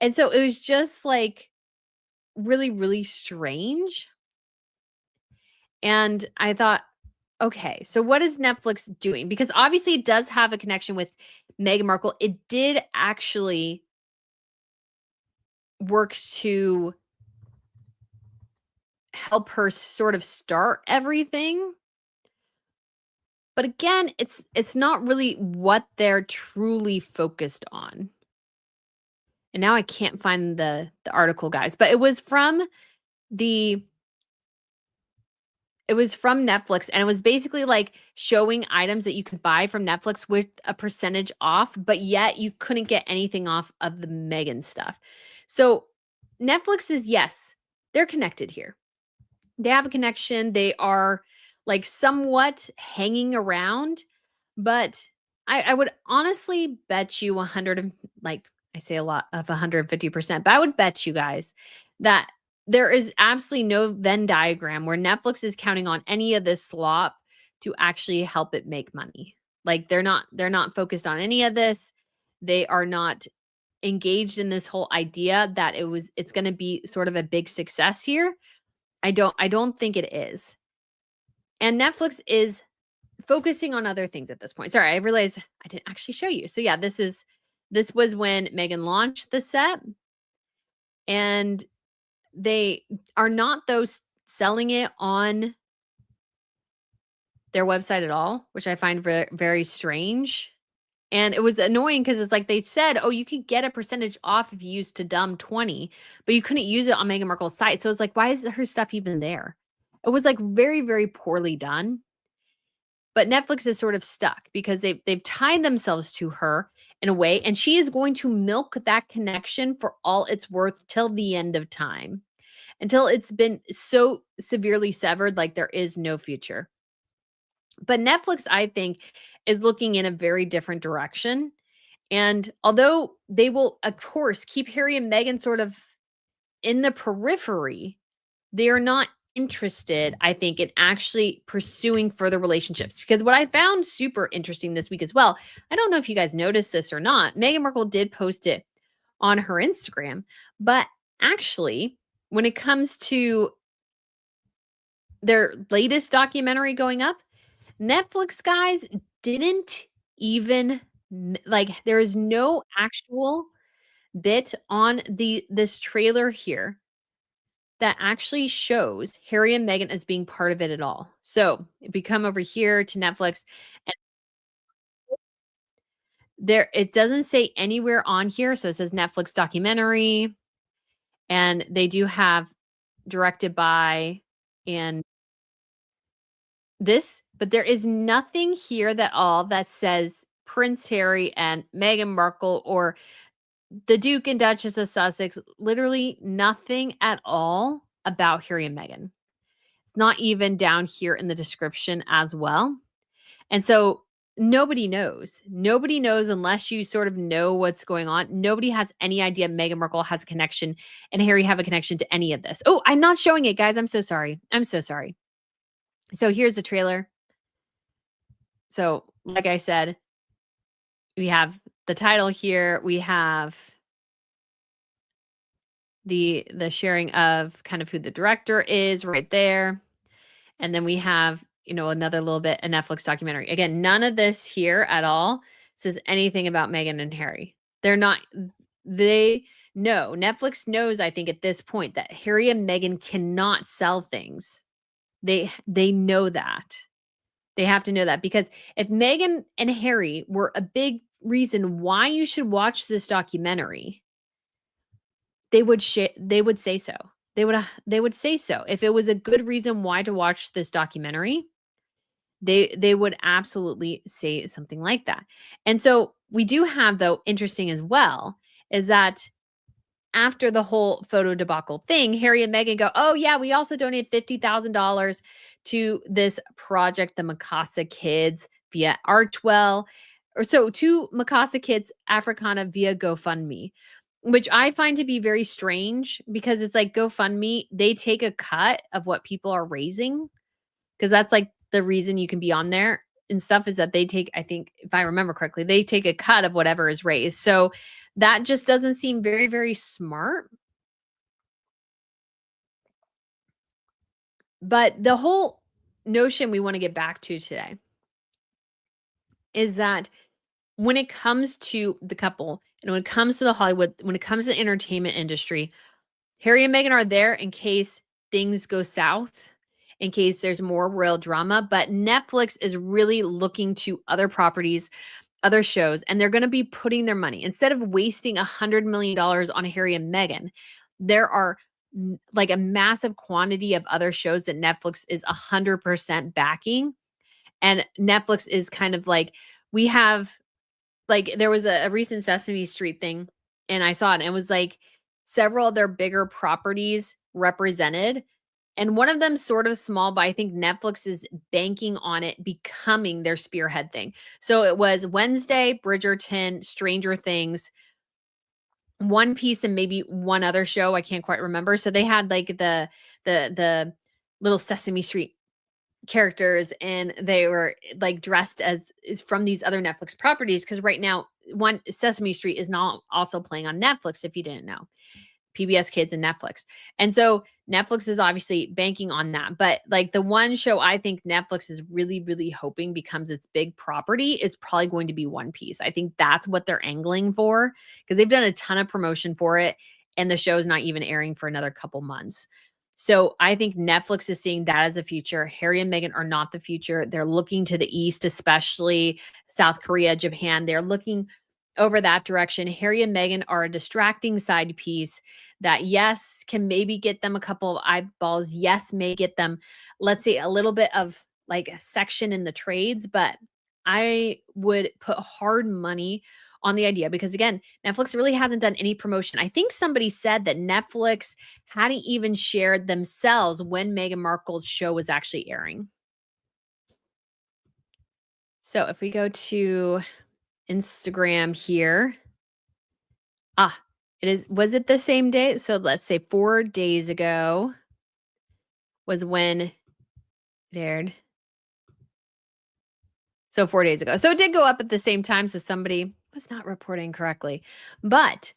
And so it was just like really, really strange. And I thought, okay, so what is Netflix doing? Because obviously it does have a connection with Meghan Markle. It did actually work to help her sort of start everything. But again, it's not really what they're truly focused on. And now I can't find the article, guys, but the it was from Netflix, and it was basically like showing items that you could buy from Netflix with a percentage off, but yet you couldn't get anything off of the Megan stuff. So Netflix is, yes, they're connected here. They have a connection. They are like somewhat hanging around, but I would honestly bet you 100 like I say a lot of 150%, but I would bet you guys that there is absolutely no Venn diagram where Netflix is counting on any of this slop to actually help it make money. Like they're not focused on any of this. They are not engaged in this whole idea that it's going to be sort of a big success here. I don't think it is. And Netflix is focusing on other things at this point. Sorry, I realized I didn't actually show you. So yeah, this was when Megan launched the set, and they are not those selling it on their website at all, which I find very, very strange. And it was annoying because it's like they said, oh, you could get a percentage off if you used to dumb 20, but you couldn't use it on Meghan Markle's site. So it's like, why is her stuff even there? It was like very, very poorly done. But Netflix is sort of stuck because they've tied themselves to her in a way, and she is going to milk that connection for all it's worth till the end of time, until it's been so severely severed, like there is no future. But Netflix, I think, is looking in a very different direction. And although they will, of course, keep Harry and Meghan sort of in the periphery, they are not interested, I think, in actually pursuing further relationships. Because what I found super interesting this week as well, I don't know if you guys noticed this or not, Meghan Markle did post it on her Instagram, but actually, when it comes to their latest documentary going up, Netflix guys didn't even like there is no actual bit on this trailer here that actually shows Harry and Meghan as being part of it at all. So if we come over here to Netflix, and there it doesn't say anywhere on here. So it says Netflix documentary, and they do have directed by and this, but there is nothing here that all that says Prince Harry and Meghan Markle or the Duke and Duchess of Sussex. Literally nothing at all about Harry and Meghan. It's not even down here in the description as well. And so nobody knows. Nobody knows unless you sort of know what's going on. Nobody has any idea Meghan Markle has a connection and Harry have a connection to any of this. Oh, I'm not showing it, guys. I'm so sorry. I'm so sorry. So here's the trailer. So, like I said, we have the title here. We have the sharing of kind of who the director is right there. And then we have, another little bit, a Netflix documentary. Again, none of this here at all says anything about Meghan and Harry. They know, Netflix knows, I think, at this point that Harry and Meghan cannot sell things. They know that. They have to know that because if Meghan and Harry were a big reason why you should watch this documentary, they would say so. They would say so. If it was a good reason why to watch this documentary, they would absolutely say something like that. And so we do have, though, interesting as well, is that after the whole photo debacle thing, Harry and Meghan go, oh yeah, we also donated $50,000 to this project, the Mikasa Kids via Archwell, or so to Mikasa Kids Africana via GoFundMe, which I find to be very strange because it's like GoFundMe, they take a cut of what people are raising because that's like the reason you can be on there and stuff is that they take, I think, if I remember correctly, they take a cut of whatever is raised. So that just doesn't seem very, very smart. But the whole notion we want to get back to today is that when it comes to the couple and when it comes to the Hollywood, when it comes to the entertainment industry, Harry and Meghan are there in case things go south, in case there's more royal drama. But Netflix is really looking to other properties, other shows, and they're going to be putting their money instead of wasting $100 million on Harry and Meghan. There are like a massive quantity of other shows that Netflix is 100% backing. And Netflix is kind of like, we have like there was a recent Sesame Street thing, and I saw it, and it was like several of their bigger properties represented, and one of them sort of small, but I think Netflix is banking on it becoming their spearhead thing. So it was Wednesday, Bridgerton, Stranger Things, One Piece, and maybe one other show, I can't quite remember. So they had like the little Sesame Street characters, and they were like dressed as is from these other Netflix properties, because right now one Sesame Street is not also playing on Netflix, if you didn't know. PBS Kids and Netflix. And so Netflix is obviously banking on that. But like the one show I think Netflix is really, really hoping becomes its big property is probably going to be One Piece. I think that's what they're angling for, because they've done a ton of promotion for it, and the show's not even airing for another couple months. So I think Netflix is seeing that as a future. Harry and Meghan are not the future. They're looking to the east, especially South Korea, Japan. They're looking over that direction. Harry and Meghan are a distracting side piece that, yes, can maybe get them a couple of eyeballs. Yes, may get them, let's say, a little bit of like a section in the trades. But I would put hard money on the idea, because again, Netflix really hasn't done any promotion. I think somebody said that Netflix hadn't even shared themselves when Meghan Markle's show was actually airing. So if we go to Instagram here, was it the same day? So let's say 4 days ago was when it aired. So 4 days ago. So it did go up at the same time, so somebody was not reporting correctly. But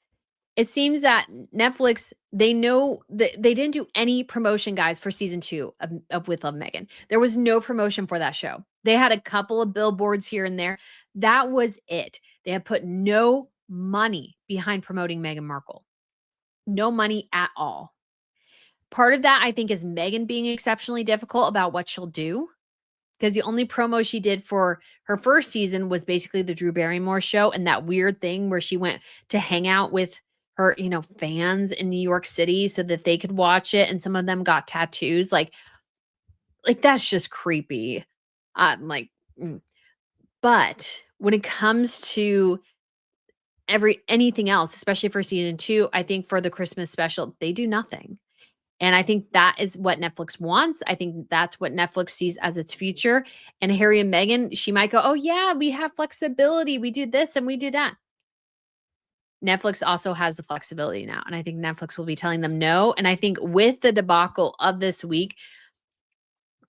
it seems that Netflix, they know that they didn't do any promotion, guys, for season 2 of With Love Megan. There was no promotion for that show. They had a couple of billboards here and there. That was it. They had put no money behind promoting Meghan Markle. No money at all. Part of that, I think, is Meghan being exceptionally difficult about what she'll do, because the only promo she did for her first season was basically the Drew Barrymore show and that weird thing where she went to hang out with her, fans in New York City so that they could watch it, and some of them got tattoos. Like that's just creepy. Like, but when it comes to anything else, especially for season 2, I think for the Christmas special, they do nothing. And I think that is what Netflix wants. I think that's what Netflix sees as its future. And Harry and Meghan, she might go, oh, yeah, we have flexibility. We do this and we do that. Netflix also has the flexibility now. And I think Netflix will be telling them no. And I think with the debacle of this week,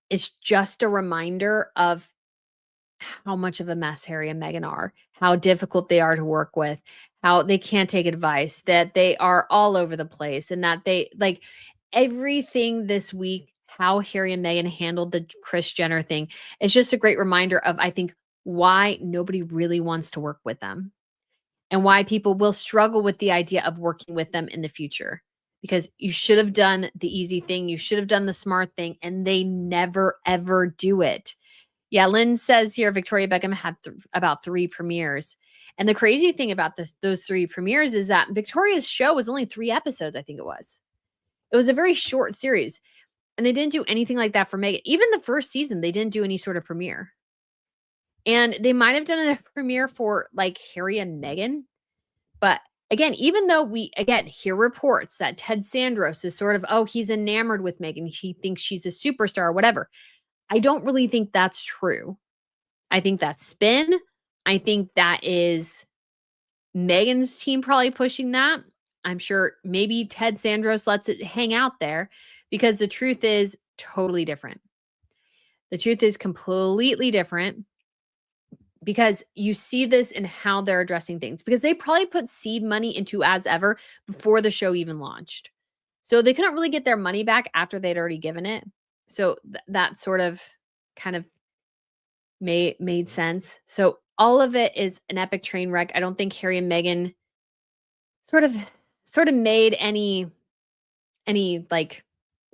it's just a reminder of how much of a mess Harry and Meghan are, how difficult they are to work with, how they can't take advice, that they are all over the place, and that they like everything this week, how Harry and Meghan handled the Kris Jenner thing. It's just a great reminder of, I think, why nobody really wants to work with them and why people will struggle with the idea of working with them in the future. Because you should have done the easy thing. You should have done the smart thing. And they never, ever do it. Yeah, Lynn says here Victoria Beckham had about 3 premieres. And the crazy thing about those 3 premieres is that Victoria's show was only 3 episodes, I think it was. It was a very short series. And they didn't do anything like that for Meghan. Even the first season, they didn't do any sort of premiere. And they might have done a premiere for like Harry and Meghan. But again, even though we, again, hear reports that Ted Sandros is sort of, oh, he's enamored with Meghan. He thinks she's a superstar or whatever. I don't really think that's true. I think that's spin. I think that is Meghan's team probably pushing that. I'm sure maybe Ted Sandros lets it hang out there, because the truth is totally different. The truth is completely different because you see this in how they're addressing things because they probably put seed money into As Ever before the show even launched. So they couldn't really get their money back after they'd already given it. So that sort of kind of made sense. So all of it is an epic train wreck. I don't think Harry and Meghan sort of sort of made any like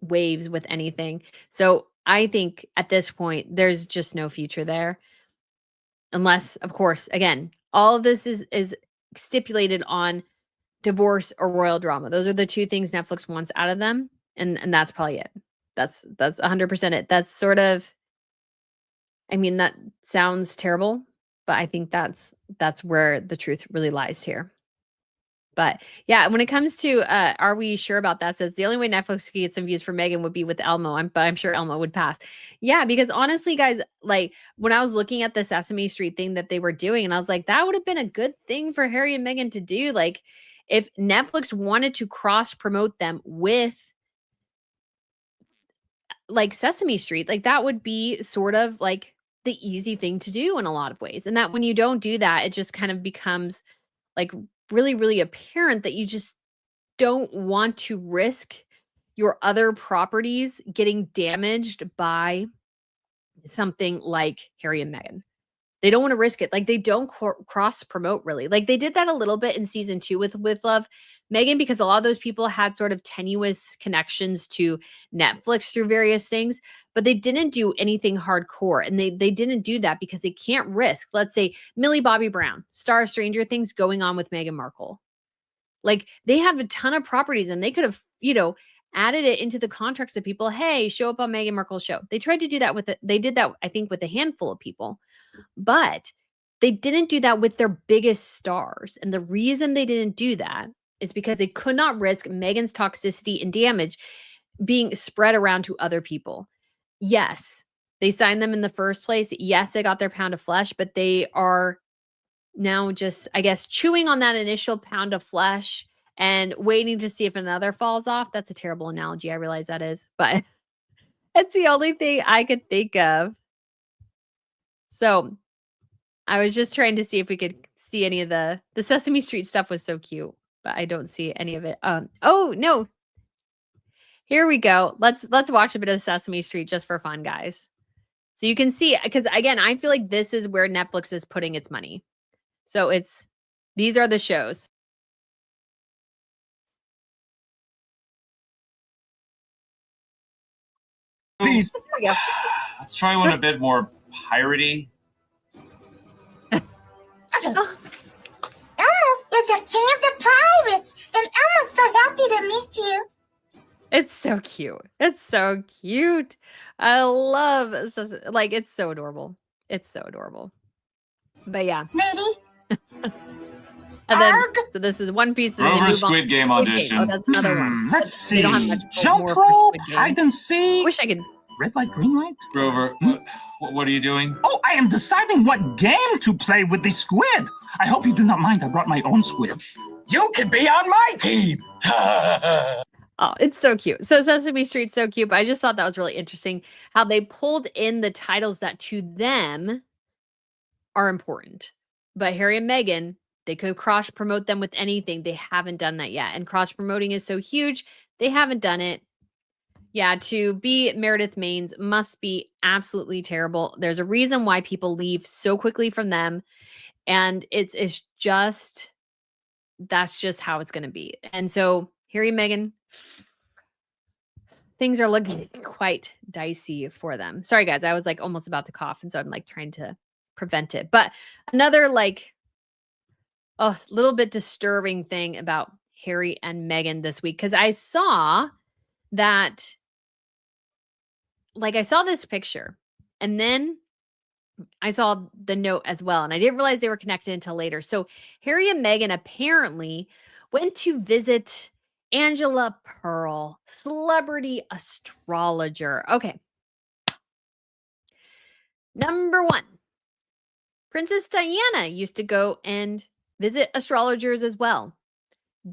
waves with anything. So I think at this point there's just no future there. Unless, of course, again, all of this is stipulated on divorce or royal drama. Those are the two things Netflix wants out of them, and that's probably it. That's 100% it. That's sort of, I mean, that sounds terrible, but I think that's where the truth really lies here. But yeah, when it comes to are we sure about that? Says the only way Netflix could get some views for Meghan would be with Elmo. But I'm sure Elmo would pass. Yeah, because honestly, guys, like when I was looking at the Sesame Street thing that they were doing, and I was like, that would have been a good thing for Harry and Meghan to do. Like, if Netflix wanted to cross promote them with like Sesame Street, like that would be sort of like the easy thing to do in a lot of ways. And that when you don't do that, it just kind of becomes like really, really apparent that you just don't want to risk your other properties getting damaged by something like Harry and Meghan. They don't want to risk it. Like they don't cross promote really. Like they did that a little bit in season 2 with Love Meghan because a lot of those people had sort of tenuous connections to Netflix through various things, but they didn't do anything hardcore. And they didn't do that because they can't risk, let's say, Millie Bobby Brown, star of Stranger Things, going on with Meghan Markle. Like they have a ton of properties and they could have, added it into the contracts of people. Hey, show up on Meghan Markle's show. They tried to do that with it. They did that, I think, with a handful of people, but they didn't do that with their biggest stars. And the reason they didn't do that is because they could not risk Meghan's toxicity and damage being spread around to other people. Yes, they signed them in the first place. Yes, they got their pound of flesh, but they are now just, I guess, chewing on that initial pound of flesh and waiting to see if another falls off. That's a terrible analogy. I realize that is, but it's the only thing I could think of. So I was just trying to see if we could see any of the Sesame Street stuff was so cute, but I don't see any of it. Oh no. Here we go. Let's watch a bit of Sesame Street just for fun, guys. So you can see, because again, I feel like this is where Netflix is putting its money. So these are the shows. Please. Here we go. Let's try one a bit more piratey. Elmo is the king of the pirates, and Elmo's so happy to meet you. It's so cute. It's so cute. I love like it's so adorable. It's so adorable. But yeah. Ready? And then so this is one piece of the Rover new Squid Game audition. Oh, that's another one. Let's see. They don't have much Jump more for rope, Squid Game. hide and seek. Wish I could. Red light, green light. Rover, what are you doing? Oh, I am deciding what game to play with the squid. I hope you do not mind. I brought my own squid. You can be on my team. Oh, it's so cute. So Sesame Street's so cute, but I just thought that was really interesting how they pulled in the titles that to them are important. But Harry and Meghan, they could cross promote them with anything. They haven't done that yet. And cross promoting is so huge, they haven't done it. Yeah, to be Meredith Maines must be absolutely terrible. There's a reason why people leave so quickly from them. And it's just, that's just how it's going to be. And so Harry and Meghan, things are looking quite dicey for them. Sorry, guys. I was like almost about to cough. And so I'm like trying to prevent it. But another like, little bit disturbing thing about Harry and Meghan this week. Because I saw that, like I saw this picture and then I saw the note as well. And I didn't realize they were connected until later. So Harry and Meghan apparently went to visit Angela Pearl, celebrity astrologer. Okay. Number 1, Princess Diana used to go and visit astrologers as well.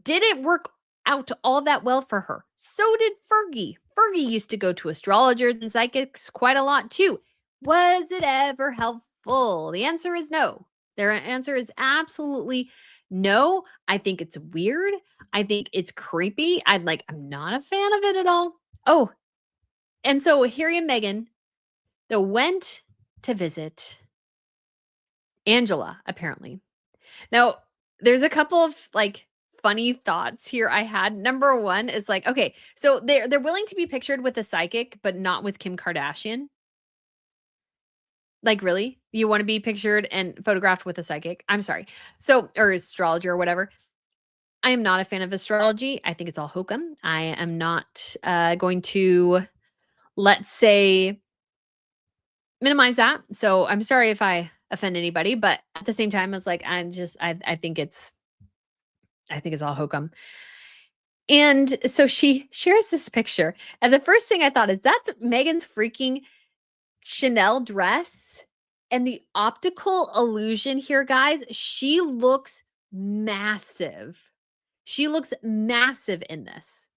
Did it work out all that well for her? So did Fergie. Fergie used to go to astrologers and psychics quite a lot too. Was it ever helpful? The answer is no. Their answer is absolutely no. I think it's weird. I think it's creepy. I'm not a fan of it at all. Oh, and so Harry and Meghan, they went to visit Angela, apparently. Now, there's a couple of funny thoughts here I had. Number one is okay, so they're willing to be pictured with a psychic, but not with Kim Kardashian. Like, really? You want to be pictured and photographed with a psychic? I'm sorry. So, or astrologer or whatever. I am not a fan of astrology. I think it's all hokum. I am not going to, let's say, minimize that. So I'm sorry if I offend anybody, but at the same time, it's I think it's all hokum. And so she shares this picture. And the first thing I thought is that's Meghan's freaking Chanel dress. And the optical illusion here, guys, she looks massive. She looks massive in this.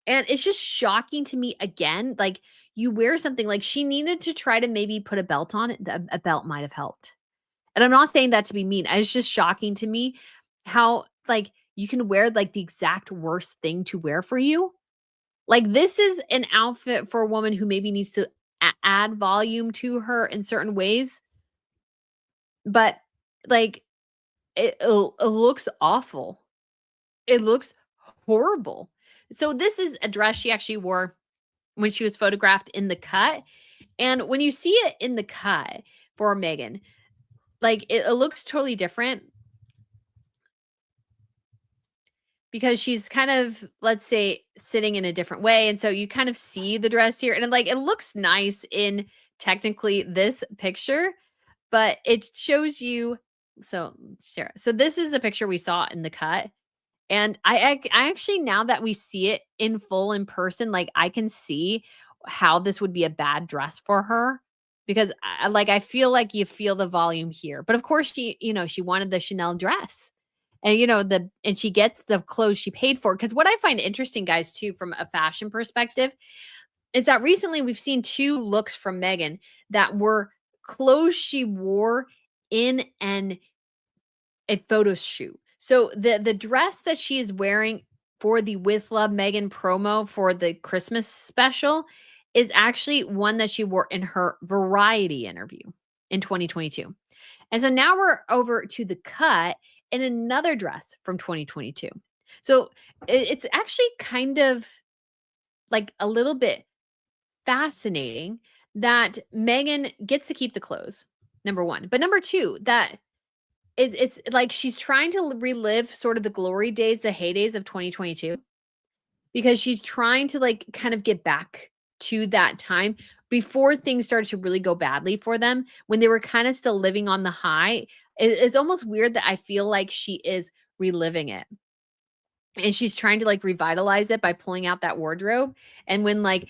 And it's just shocking to me again. Like, you wear something, like she needed to try to maybe put a belt on it. A belt might have helped. And I'm not saying that to be mean. It's just shocking to me how you can wear the exact worst thing to wear for you. Like, this is an outfit for a woman who maybe needs to add volume to her in certain ways. But it looks awful. It looks horrible. So this is a dress she actually wore when she was photographed in the cut. And when you see it in the cut for Meghan, it looks totally different because she's kind of, let's say, sitting in a different way. And so you kind of see the dress here, and it looks nice in technically this picture, but it shows you. So share. So this is a picture we saw in the cut. And I actually, now that we see it in full in person, I can see how this would be a bad dress for her, because I feel like you feel the volume here. But of course she wanted the Chanel dress, and and she gets the clothes she paid for. Because what I find interesting, guys, too, from a fashion perspective, is that recently we've seen two looks from Meghan that were clothes she wore in a photo shoot. So the dress that she is wearing for the With Love Meghan promo for the Christmas special is actually one that she wore in her Variety interview in 2022. And so now we're over to the cut in another dress from 2022. So it's actually kind of a little bit fascinating that Meghan gets to keep the clothes, number one. But number two, that it's like she's trying to relive sort of the glory days, the heydays of 2022, because she's trying to kind of get back to that time before things started to really go badly for them, when they were kind of still living on the high. It's almost weird that I feel like she is reliving it. And she's trying to revitalize it by pulling out that wardrobe. And when like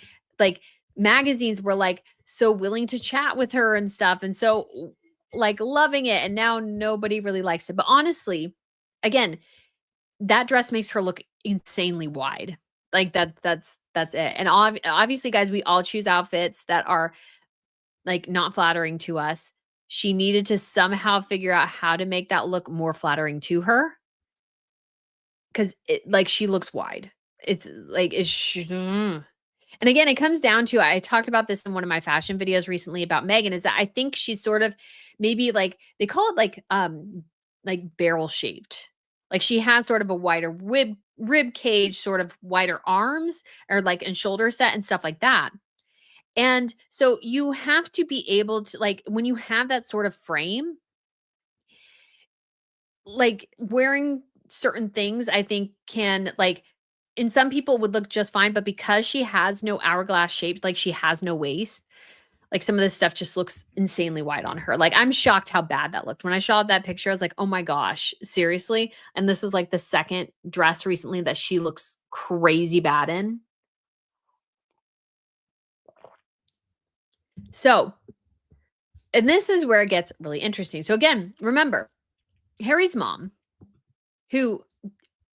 magazines were so willing to chat with her and stuff, and so loving it, and now nobody really likes it. But honestly, again, that dress makes her look insanely wide. That's it. And obviously, guys, we all choose outfits that are not flattering to us. She needed to somehow figure out how to make that look more flattering to her, because she looks wide. It's and again, it comes down to, I talked about this in one of my fashion videos recently about Meghan, is that I think she's sort of maybe they call it barrel shaped. She has sort of a wider rib cage, sort of wider arms, or and shoulder set and stuff like that. And so you have to be able to, when you have that sort of frame, wearing certain things, I think can in some people would look just fine, but because she has no hourglass shape, she has no waist, some of this stuff just looks insanely wide on her. I'm shocked how bad that looked. When I saw that picture, I was like, oh my gosh, seriously? And this is the second dress recently that she looks crazy bad in. So, and this is where it gets really interesting. So again, remember, Harry's mom, who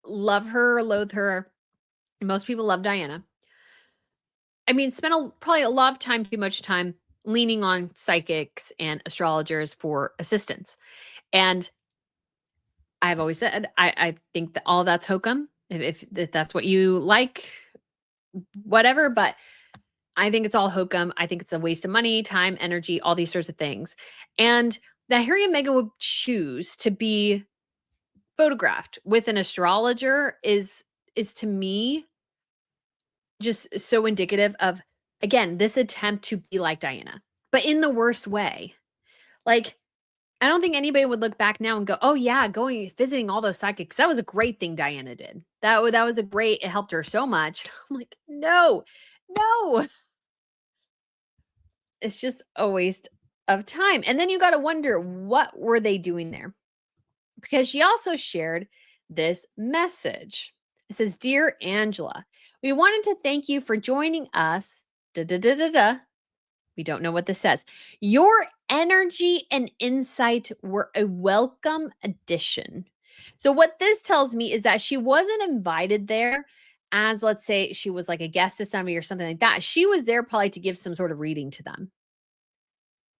love her, loathe her, most people love Diana. I mean, spent probably a lot of time, too much time leaning on psychics and astrologers for assistance. And I've always said, I think that all that's hokum. If that's what you like, whatever. But I think it's all hokum. I think it's a waste of money, time, energy, all these sorts of things. And that Harry and Meghan would choose to be photographed with an astrologer is to me just so indicative of, again, this attempt to be like Diana, but in the worst way. Like, I don't think anybody would look back now and go, "Oh yeah, going visiting all those psychics. That was a great thing Diana did. That was a great. It helped her so much." I'm like, no, no. It's just a waste of time. And then you got to wonder, what were they doing there? Because she also shared this message. It says, "Dear Angela, we wanted to thank you for joining us. Da da da da da. We don't know what this says. Your energy and insight were a welcome addition." So, what this tells me is that she wasn't invited there as, let's say, she was like a guest to somebody or something like that. She was there probably to give some sort of reading to them.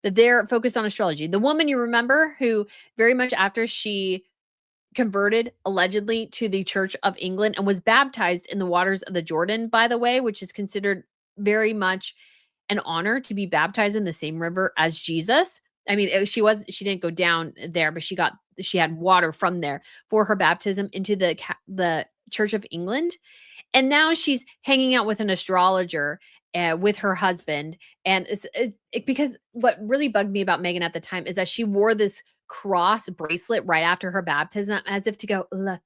That they're focused on astrology. The woman you remember who, very much after she converted allegedly to the Church of England and was baptized in the waters of the Jordan, by the way, which is considered very much an honor to be baptized in the same river as Jesus. I mean, she didn't go down there, but she had water from there for her baptism into the Church of England. And now she's hanging out with an astrologer with her husband. And because what really bugged me about Meghan at the time is that she wore this cross bracelet right after her baptism, as if to go, "Look,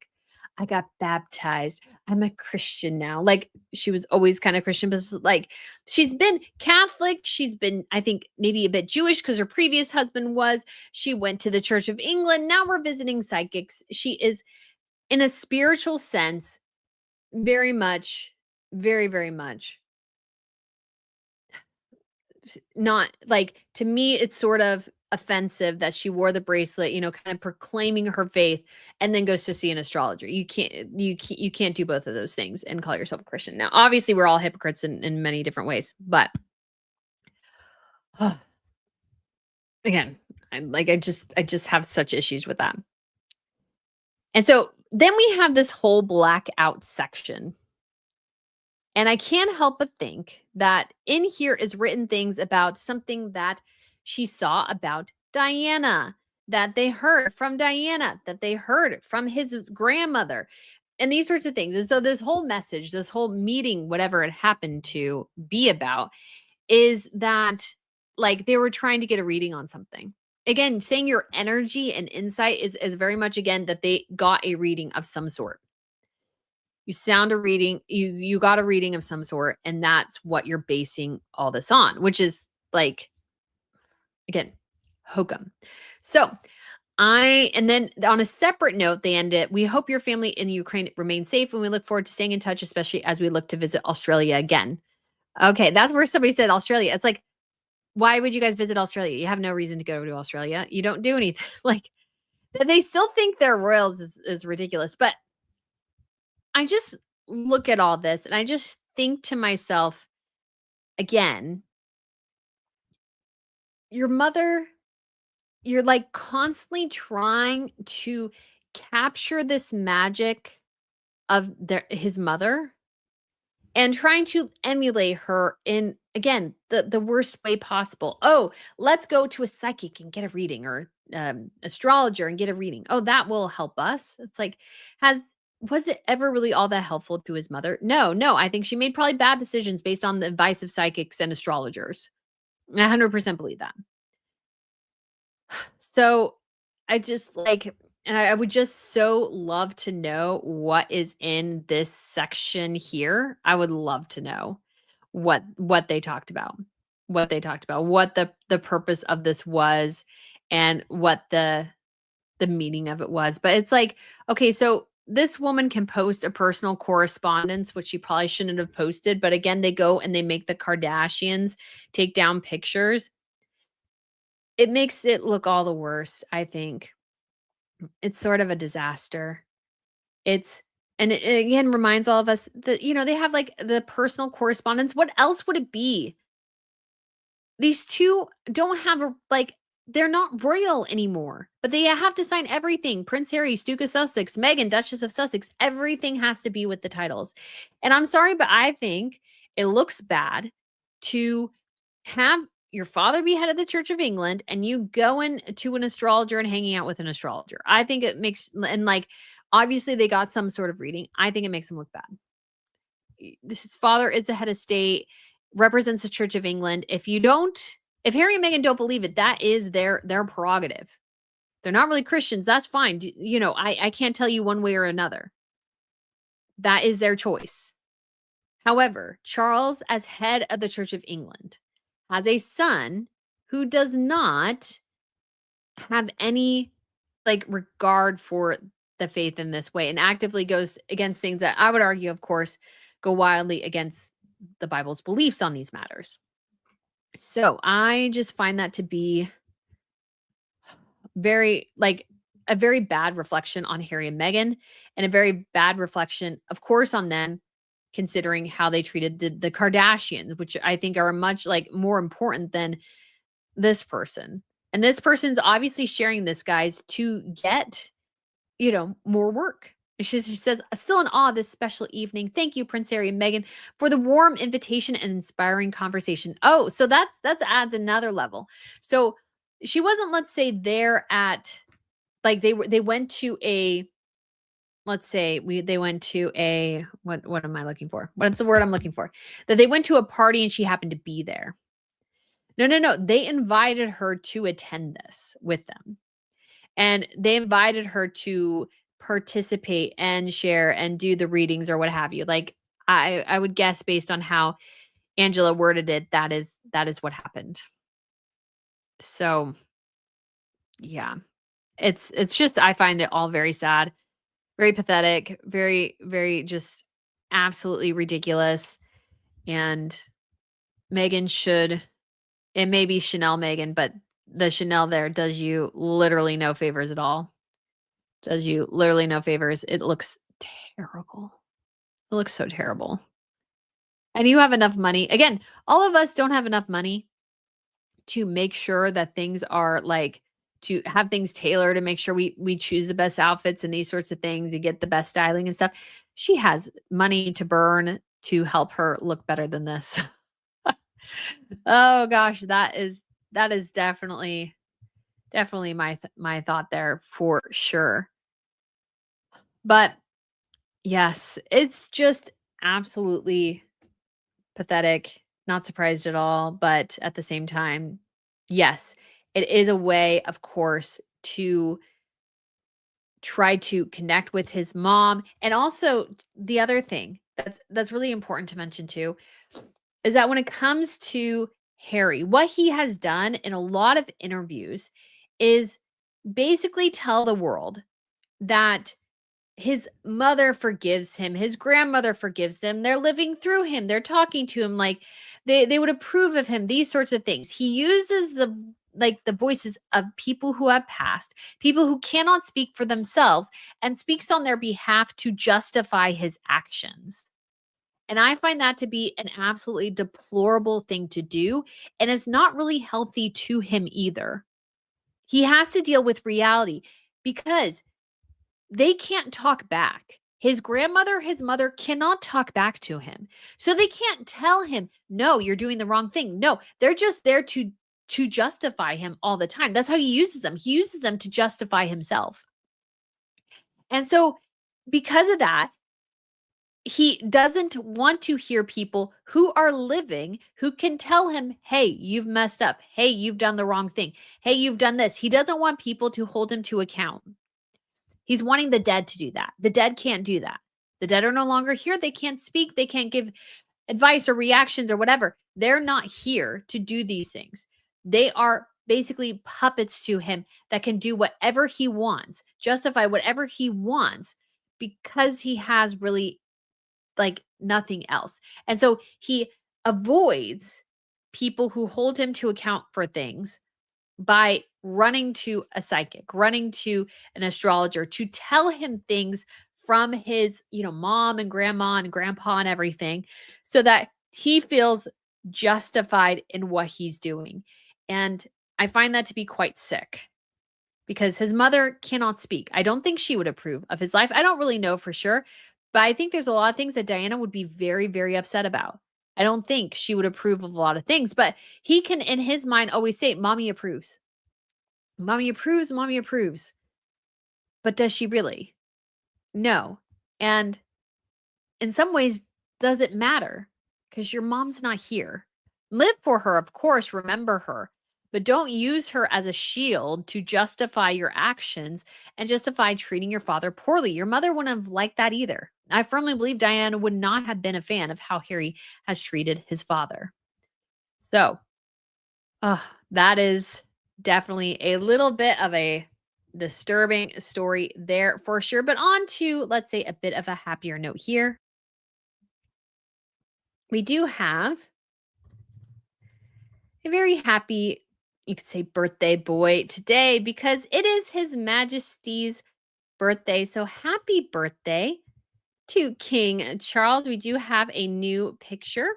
I got baptized. I'm a Christian now." Like, she was always kind of Christian, but like, she's been Catholic. She's been, I think, maybe a bit Jewish because her previous husband was. She went to the Church of England. Now we're visiting psychics. She is, in a spiritual sense, very much, very, very much not like, to me, it's sort of offensive that she wore the bracelet, kind of proclaiming her faith, and then goes to see an astrologer. You can't do both of those things and call yourself a Christian. Now, obviously, we're all hypocrites in many different ways, but again, I just have such issues with that. And so then we have this whole blackout section. And I can't help but think that in here is written things about something that she saw about Diana, that they heard from Diana, that they heard from his grandmother, and these sorts of things. And so this whole message, this whole meeting, whatever it happened to be about, is that, like, they were trying to get a reading on something. Again, saying your energy and insight is very much, again, that they got a reading of some sort. You sound a reading, you got a reading of some sort, and that's what you're basing all this on, which is, like, again, hokum. So and then on a separate note, they end it, "We hope your family in Ukraine remains safe, and we look forward to staying in touch, especially as we look to visit Australia again." Okay, that's where somebody said Australia. It's like, why would you guys visit Australia? You have no reason to go to Australia. You don't do anything. Like, they still think they're royals is ridiculous. But I just look at all this and I just think to myself, again, your mother, you're like constantly trying to capture this magic of his mother and trying to emulate her in, again, the worst way possible. "Oh, let's go to a psychic and get a reading, or astrologer and get a reading. Oh, that will help us." It's like, was it ever really all that helpful to his mother? No, no. I think she made probably bad decisions based on the advice of psychics and astrologers. I 100% believe that. So I just like, and I would just so love to know what is in this section here. I would love to know what they talked about, what the purpose of this was, and what the meaning of it was. But it's like, okay, so this woman can post a personal correspondence, which she probably shouldn't have posted. But again, they go and they make the Kardashians take down pictures. It makes it look all the worse, I think. It's sort of a disaster. And it again reminds all of us that, they have like the personal correspondence. What else would it be? these two don't have a, like, they're not royal anymore, but they have to sign everything. Prince Harry, Duke of Sussex, Meghan, Duchess of Sussex, everything has to be with the titles. And I'm sorry, but I think it looks bad to have your father be head of the Church of England and you go to an astrologer and hanging out with an astrologer. I think it makes, and like, obviously they got some sort of reading. I think it makes him look bad. His father is the head of state, represents the Church of England. If Harry and Meghan don't believe it, that is their prerogative. They're not really Christians. That's fine. You know, I can't tell you one way or another. That is their choice. However, Charles, as head of the Church of England, has a son who does not have any like regard for the faith in this way and actively goes against things that I would argue, of course, go wildly against the Bible's beliefs on these matters. So I just find that to be very, like, a very bad reflection on Harry and Meghan, and a very bad reflection, of course, on them, considering how they treated the Kardashians, which I think are much like more important than this person. And this person's obviously sharing this, guys, to get, you know, more work. She says, still in awe this special evening. Thank you, Prince Harry and Meghan, for the warm invitation and inspiring conversation. Oh, so that adds another level. So she wasn't, let's say, there at, like, they went to a, let's say they went to a, what am I looking for? What's the word I'm looking for? That they went to a party and she happened to be there. No. They invited her to attend this with them. And they invited her to participate and share and do the readings or what have you. Like, I would guess, based on how Angela worded it, that is what happened. So yeah, it's just, I find it all very sad, very pathetic, very, very just absolutely ridiculous. And Meghan should, it may be Chanel Meghan, but the Chanel there does you literally no favors at all. Does you literally no favors. It looks terrible. It looks so terrible. And you have enough money. Again, all of us don't have enough money to make sure that things are, like, to have things tailored and make sure we choose the best outfits and these sorts of things and get the best styling and stuff. She has money to burn to help her look better than this. Oh gosh, that is definitely my thought there for sure. But yes, it's just absolutely pathetic. Not surprised at all, but at the same time, yes, it is a way, of course, to try to connect with his mom. And also, the other thing that's really important to mention too is that when it comes to Harry, what he has done in a lot of interviews is basically tell the world that his mother forgives him, his grandmother forgives them, they're living through him, they're talking to him like they would approve of him, these sorts of things. He uses the voices of people who have passed, people who cannot speak for themselves, and speaks on their behalf to justify his actions. And I find that to be an absolutely deplorable thing to do, and it's not really healthy to him either. He has to deal with reality because they can't talk back. His grandmother, his mother cannot talk back to him. So they can't tell him, no, you're doing the wrong thing. No, they're just there to justify him all the time. That's how he uses them. He uses them to justify himself. And so because of that, he doesn't want to hear people who are living who can tell him, hey, you've messed up. Hey, you've done the wrong thing. Hey, you've done this. He doesn't want people to hold him to account. He's wanting the dead to do that. The dead can't do that. The dead are no longer here. They can't speak. They can't give advice or reactions or whatever. They're not here to do these things. They are basically puppets to him that can do whatever he wants, justify whatever he wants, because he has really, like, nothing else. And so he avoids people who hold him to account for things by running to a psychic, running to an astrologer to tell him things from his, mom and grandma and grandpa and everything, so that he feels justified in what he's doing. And I find that to be quite sick because his mother cannot speak. I don't think she would approve of his life. I don't really know for sure, but I think there's a lot of things that Diana would be very, very upset about. I don't think she would approve of a lot of things, but he can, in his mind, always say, Mommy approves. Mommy approves, Mommy approves. But does she really? No. And in some ways, does it matter? Because your mom's not here. Live for her, of course, remember her, but don't use her as a shield to justify your actions and justify treating your father poorly. Your mother wouldn't have liked that either. I firmly believe Diana would not have been a fan of how Harry has treated his father. So, that is definitely a little bit of a disturbing story there for sure. But on to, let's say, a bit of a happier note here. We do have a very happy, you could say, birthday boy today because it is His Majesty's birthday. So happy birthday to King Charles. We do have a new picture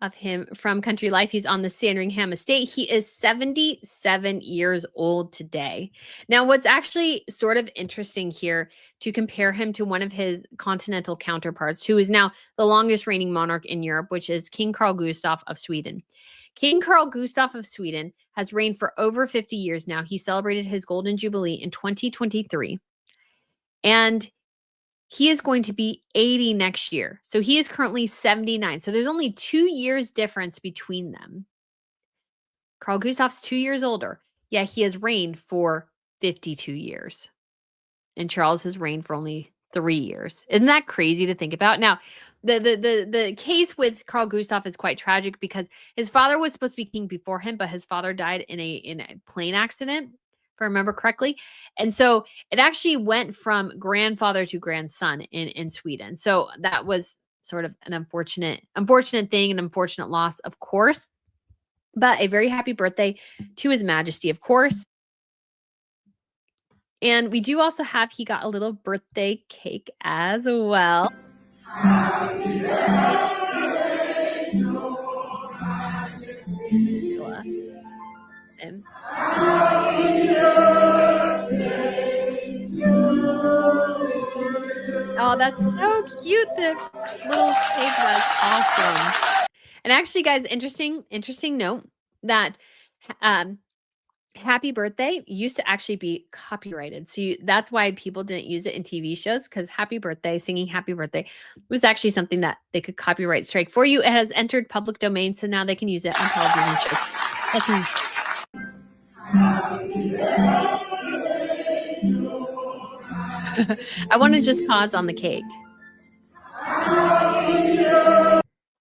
of him from Country Life. He's on the Sandringham estate. He is 77 years old today. Now, what's actually sort of interesting here to compare him to one of his continental counterparts, who is now the longest reigning monarch in Europe, which is King Carl Gustaf of Sweden. King Carl Gustaf of Sweden has reigned for over 50 years now. He celebrated his Golden Jubilee in 2023. And he is going to be 80 next year. So he is currently 79. So there's only 2 years difference between them. Carl Gustaf's 2 years older. Yeah, he has reigned for 52 years. And Charles has reigned for only 3 years. Isn't that crazy to think about? Now, the case with Carl Gustaf is quite tragic because his father was supposed to be king before him, but his father died in a plane accident, if I remember correctly. And so it actually went from grandfather to grandson in Sweden. So that was sort of an unfortunate thing, an unfortunate loss, of course. But a very happy birthday to His Majesty, of course. And we do also have, he got a little birthday cake as well. Happy birthday, Your Majesty. Oh, that's so cute. The little cake was awesome. And actually, guys, interesting note that happy birthday used to actually be copyrighted. So that's why people didn't use it in TV shows, because happy birthday, singing happy birthday was actually something that they could copyright strike for you. It has entered public domain, so now they can use it on television shows. I want to just pause on the cake.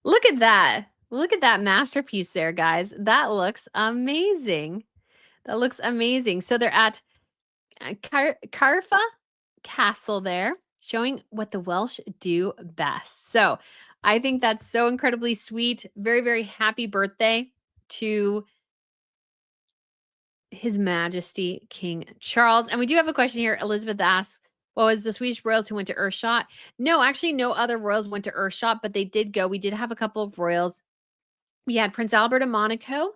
Look at that. Look at that masterpiece there, guys. That looks amazing. That looks amazing. So they're at Carfa Castle there, showing what the Welsh do best. So I think that's so incredibly sweet. Very, very happy birthday to His Majesty King Charles. And we do have a question here. Elizabeth asks, what was the Swedish royals who went to Earthshot? No, actually, no other royals went to Earthshot, but they did go. We did have a couple of royals. We had Prince Albert of Monaco,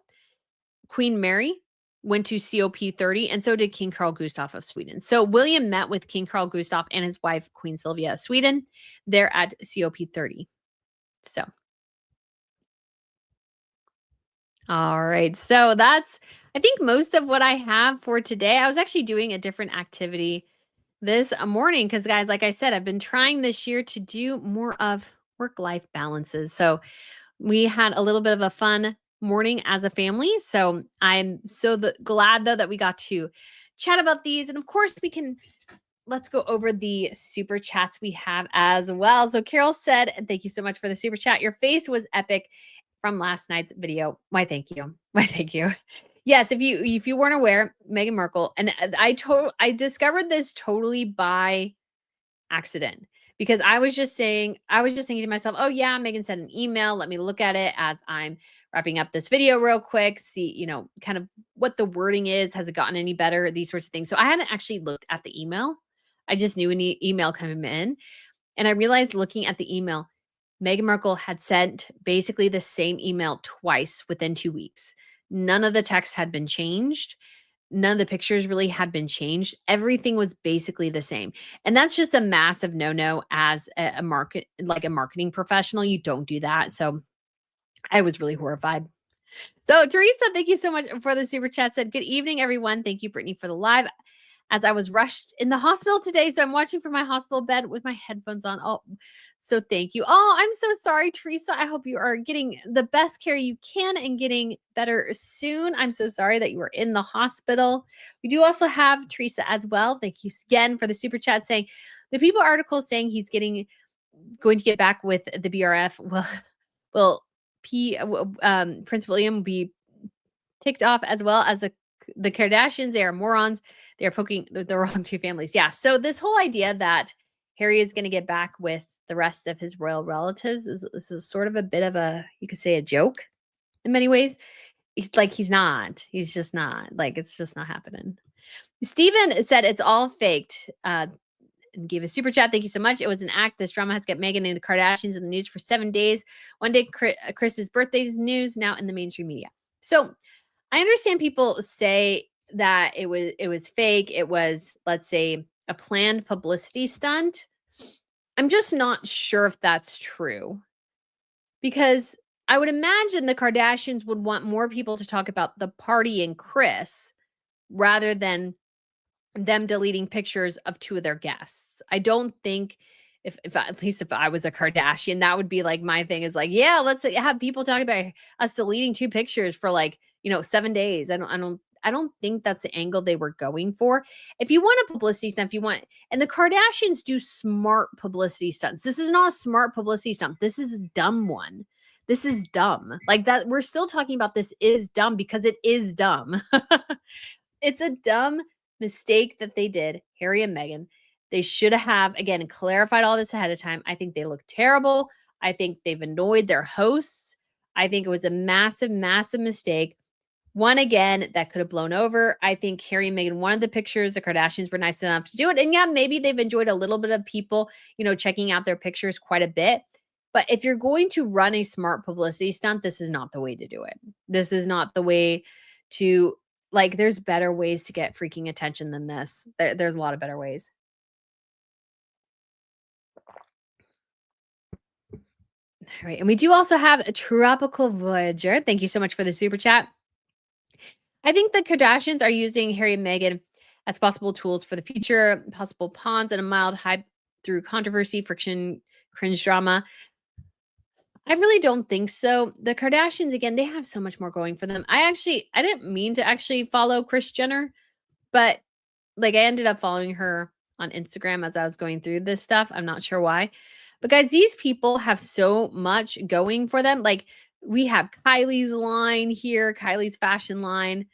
Queen Mary went to COP30, and so did King Carl Gustaf of Sweden. So William met with King Carl Gustaf and his wife, Queen Sylvia of Sweden. They're at COP30. So, all right. So that's, I think, most of what I have for today. I was actually doing a different activity this morning because, guys, like I said, I've been trying this year to do more of work-life balances. So we had a little bit of a fun morning as a family. So I'm so glad, though, that we got to chat about these. And of course, let's go over the super chats we have as well. So Carol said, and thank you so much for the super chat. Your face was epic from last night's video. Why, thank you. Why, thank you. Yes, if you weren't aware, Meghan Markle, and I discovered this totally by accident. Because I was just thinking to myself, oh yeah, Meghan sent an email. Let me look at it as I'm wrapping up this video real quick, see, kind of what the wording is. Has it gotten any better? These sorts of things. So I hadn't actually looked at the email. I just knew an email coming in. And I realized looking at the email, Meghan Markle had sent basically the same email twice within 2 weeks. None of the text had been changed. None of the pictures really had been changed. Everything was basically the same. And that's just a massive no-no as a marketing professional. You don't do that. So I was really horrified. So Teresa, thank you so much for the super chat. Said, good evening, everyone. Thank you, Brittany, for the live. As I was rushed in the hospital today, so I'm watching from my hospital bed with my headphones on. Oh, so thank you. Oh, I'm so sorry, Teresa. I hope you are getting the best care you can and getting better soon. I'm so sorry that you were in the hospital. We do also have Teresa as well. Thank you again for the super chat saying the People article saying he's going to get back with the BRF. Well, Prince William will be ticked off as well as the Kardashians. They are morons. They are poking the wrong two families. Yeah. So this whole idea that Harry is going to get back with the rest of his royal relatives is sort of a bit of a, you could say, a joke in many ways. He's not. He's just not. Like, it's just not happening. Steven said it's all faked. And gave a super chat. Thank you so much. It was an act. This drama has kept Meghan and the Kardashians in the news for 7 days. One day, Kris's birthday's news, now in the mainstream media. So I understand people say that it was fake. It was, let's say, a planned publicity stunt. I'm just not sure if that's true, because I would imagine the Kardashians would want more people to talk about the party and Kris rather than them deleting pictures of 2 of their guests. I don't think if at least if I was a Kardashian, that would be like my thing is like, yeah, let's have people talk about us deleting 2 pictures for 7 days. I don't think that's the angle they were going for. If you want a publicity stunt, and the Kardashians do smart publicity stunts. This is not a smart publicity stunt. This is a dumb one. This is dumb. Like that, we're still talking about this is dumb because it is dumb. It's a dumb mistake that they did, Harry and Meghan. They should have, again, clarified all this ahead of time. I think they look terrible. I think they've annoyed their hosts. I think it was a massive, massive mistake. One, again, that could have blown over. I think Harry and Meghan wanted the pictures. The Kardashians were nice enough to do it. And yeah, maybe they've enjoyed a little bit of people, checking out their pictures quite a bit. But if you're going to run a smart publicity stunt, this is not the way to do it. This is not the way to, there's better ways to get freaking attention than this. There's a lot of better ways. All right. And we do also have a Tropical Voyager. Thank you so much for the super chat. I think the Kardashians are using Harry and Meghan as possible tools for the future, possible pawns in a mild hype through controversy, friction, cringe drama. I really don't think so. The Kardashians, again, they have so much more going for them. I didn't mean to actually follow Kris Jenner, but I ended up following her on Instagram as I was going through this stuff. I'm not sure why. But guys, these people have so much going for them. We have Kylie's line here, Kylie's fashion line.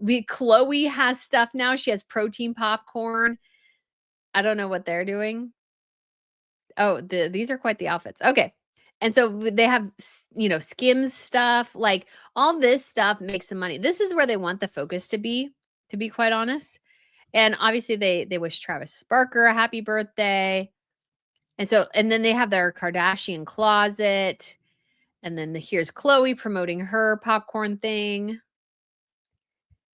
Khloe has stuff now. She has protein popcorn. I don't know what they're doing. Oh, these are quite the outfits. Okay. And so they have, Skims stuff. All this stuff makes some money. This is where they want the focus to be quite honest. And obviously they wish Travis Barker a happy birthday. And then they have their Kardashian closet. And then here's Khloe promoting her popcorn thing.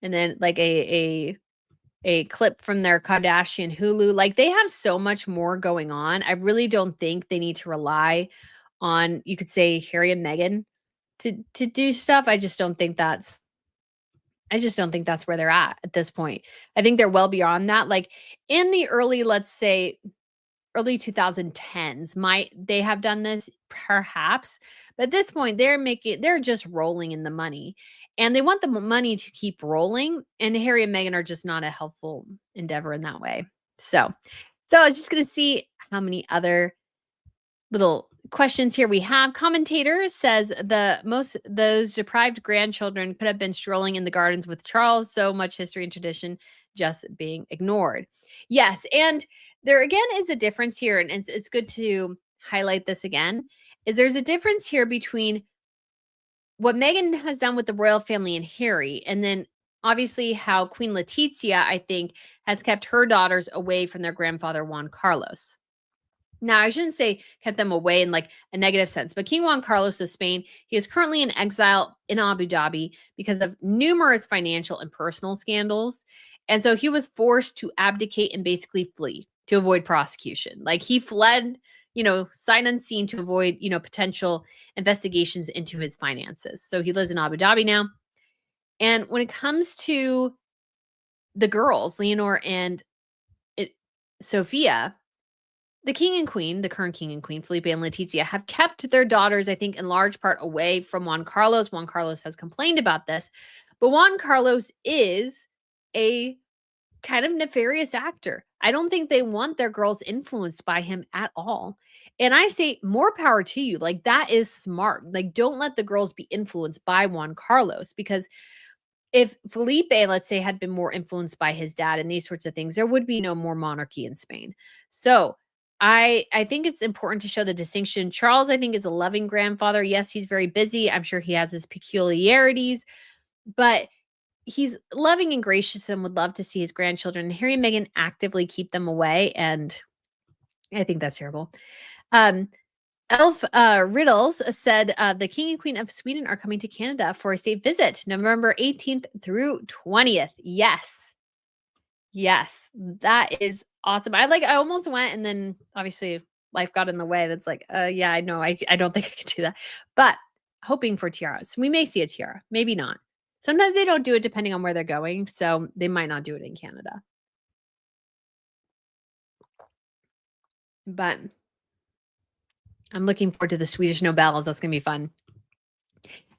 And then a clip from their Kardashian Hulu. They have so much more going on. I really don't think they need to rely on, you could say, Harry and Meghan to do stuff. I just don't think that's where they're at this point. I think they're well beyond that. In the early, let's say, early 2010s, might they have done this? Perhaps. But at this point, they're just rolling in the money. And they want the money to keep rolling. And Harry and Meghan are just not a helpful endeavor in that way. So I was just going to see how many other little questions here we have. Commentator says those deprived grandchildren could have been strolling in the gardens with Charles. So much history and tradition just being ignored. Yes. And there again is a difference here. And it's good to highlight this again, is there's a difference here between what Meghan has done with the royal family and Harry, and then obviously how Queen Letizia, I think, has kept her daughters away from their grandfather, Juan Carlos. Now, I shouldn't say kept them away in like a negative sense, but King Juan Carlos of Spain, he is currently in exile in Abu Dhabi because of numerous financial and personal scandals. And so he was forced to abdicate and basically flee to avoid prosecution. Like he fled, sight unseen to avoid, potential investigations into his finances. So he lives in Abu Dhabi now. And when it comes to the girls, Leonor and Sophia, the king and queen, the current king and queen, Felipe and Letizia, have kept their daughters, I think, in large part away from Juan Carlos. Juan Carlos has complained about this, but Juan Carlos is a kind of nefarious actor. I don't think they want their girls influenced by him at all. And I say, more power to you. Like, that is smart. Like, don't let the girls be influenced by Juan Carlos, because if Felipe, let's say, had been more influenced by his dad and these sorts of things, there would be no more monarchy in Spain. So I think it's important to show the distinction. Charles, I think, is a loving grandfather. Yes, he's very busy. I'm sure he has his peculiarities, but he's loving and gracious and would love to see his grandchildren. Harry and Meghan actively keep them away, and I think that's terrible. Elf Riddles said the King and Queen of Sweden are coming to Canada for a state visit, November 18th through 20th. Yes. Yes, that is awesome. I almost went, and then obviously life got in the way. That's like, yeah, I know. I don't think I could do that. But hoping for tiaras. We may see a tiara, maybe not. Sometimes they don't do it depending on where they're going, so they might not do it in Canada. But I'm looking forward to the Swedish Nobels. That's going to be fun.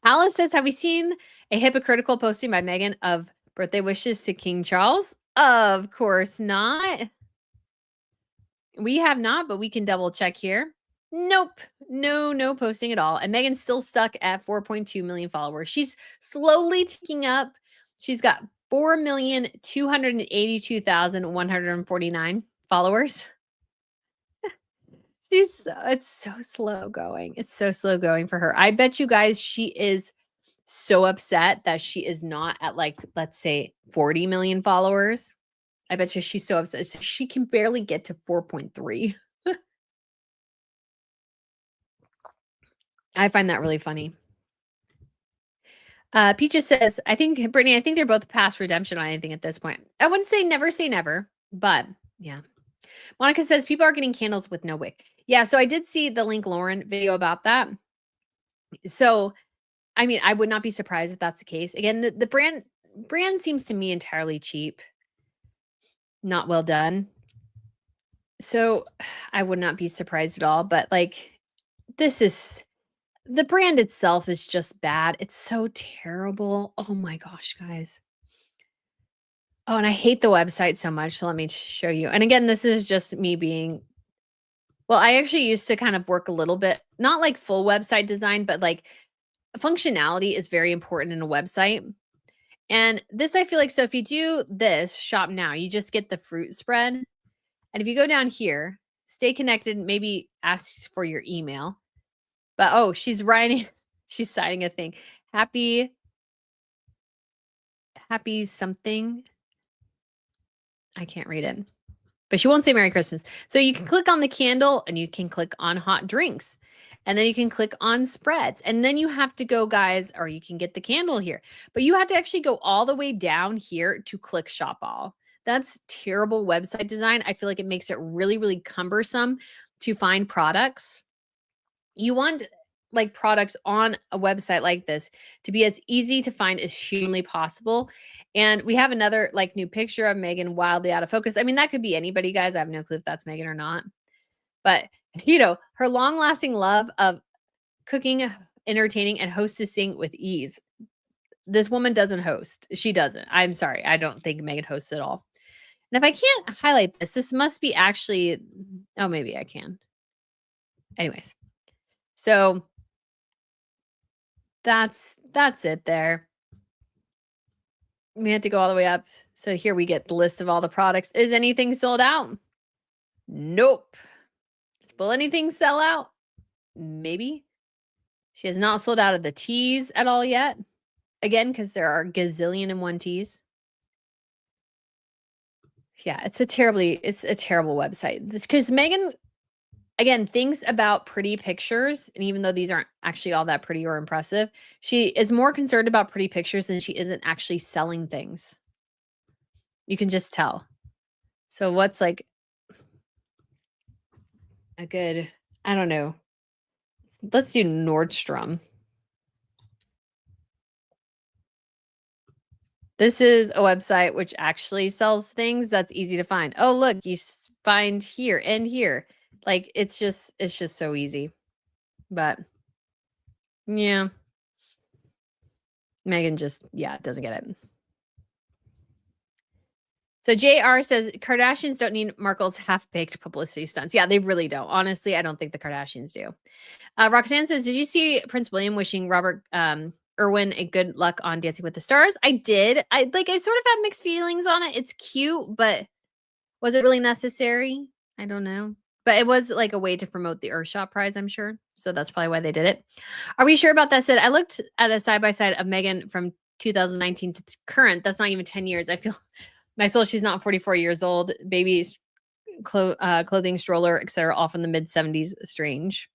Alice says, have we seen a hypocritical posting by Meghan of birthday wishes to King Charles? Of course not. We have not, but we can double check here. Nope. No posting at all. And Meghan's still stuck at 4.2 million followers. She's slowly ticking up. She's got 4,282,149 followers. It's so slow going. It's so slow going for her. I bet you guys she is so upset that she is not at, like, let's say 40 million followers. I bet you she's so upset. She can barely get to 4.3. I find that really funny. Peaches says, Brittany, I think they're both past redemption on anything at this point. I wouldn't say never, but yeah. Monica says, people are getting candles with no wick. Yeah, so I did see the Link Lauren video about that. So, I mean, I would not be surprised if that's the case. Again, the brand seems to me entirely cheap. Not well done. So, I would not be surprised at all. But, like, the brand itself is just bad. It's so terrible. Oh my gosh, guys. Oh, and I hate the website so much. So let me show you. And again, this is just me being, well, I actually used to kind of work a little bit, not like full website design, but like functionality is very important in a website. And this, I feel like, so if you do this shop now, you just get the fruit spread. And if you go down here, stay connected, maybe ask for your email. But oh, she's signing a thing. Happy something. I can't read it. But she won't say Merry Christmas. So you can click on the candle and you can click on hot drinks. And then you can click on spreads. And then you have to go, guys, or you can get the candle here. But you have to actually go all the way down here to click shop all. That's terrible website design. I feel like it makes it really, really cumbersome to find products. You want like products on a website like this to be as easy to find as humanly possible. And we have another like new picture of Meghan wildly out of focus. I mean, that could be anybody, guys. I have no clue if that's Meghan or not. But, her long-lasting love of cooking, entertaining, and hostessing with ease. This woman doesn't host. She doesn't. I'm sorry. I don't think Meghan hosts at all. And if I can't highlight this must be actually, oh, maybe I can. Anyways. So that's it there. We had to go all the way up. So here we get the list of all the products. Is anything sold out? Nope. Will anything sell out? Maybe. She has not sold out of the teas at all yet. Again, because there are gazillion and one teas. Yeah, it's a terrible website. Because Meghan again, things about pretty pictures, and even though these aren't actually all that pretty or impressive, she is more concerned about pretty pictures than she isn't actually selling things. You can just tell. So what's like a good, I don't know. Let's do Nordstrom. This is a website which actually sells things that's easy to find. Oh, look, you find here and here. Like it's just so easy. But yeah. Meghan just doesn't get it. So JR says Kardashians don't need Markle's half-baked publicity stunts. Yeah, they really don't. Honestly, I don't think the Kardashians do. Roxanne says, did you see Prince William wishing Robert Irwin a good luck on Dancing with the Stars? I did. I sort of had mixed feelings on it. It's cute, but was it really necessary? I don't know. But it was like a way to promote the Earthshot Prize, I'm sure. So that's probably why they did it. Are we sure about that? Said I looked at a side-by-side of Meghan from 2019 to current. That's not even 10 years. I feel my soul, she's not 44 years old. Baby's clothing, stroller, etc. Off in the mid-70s. Strange.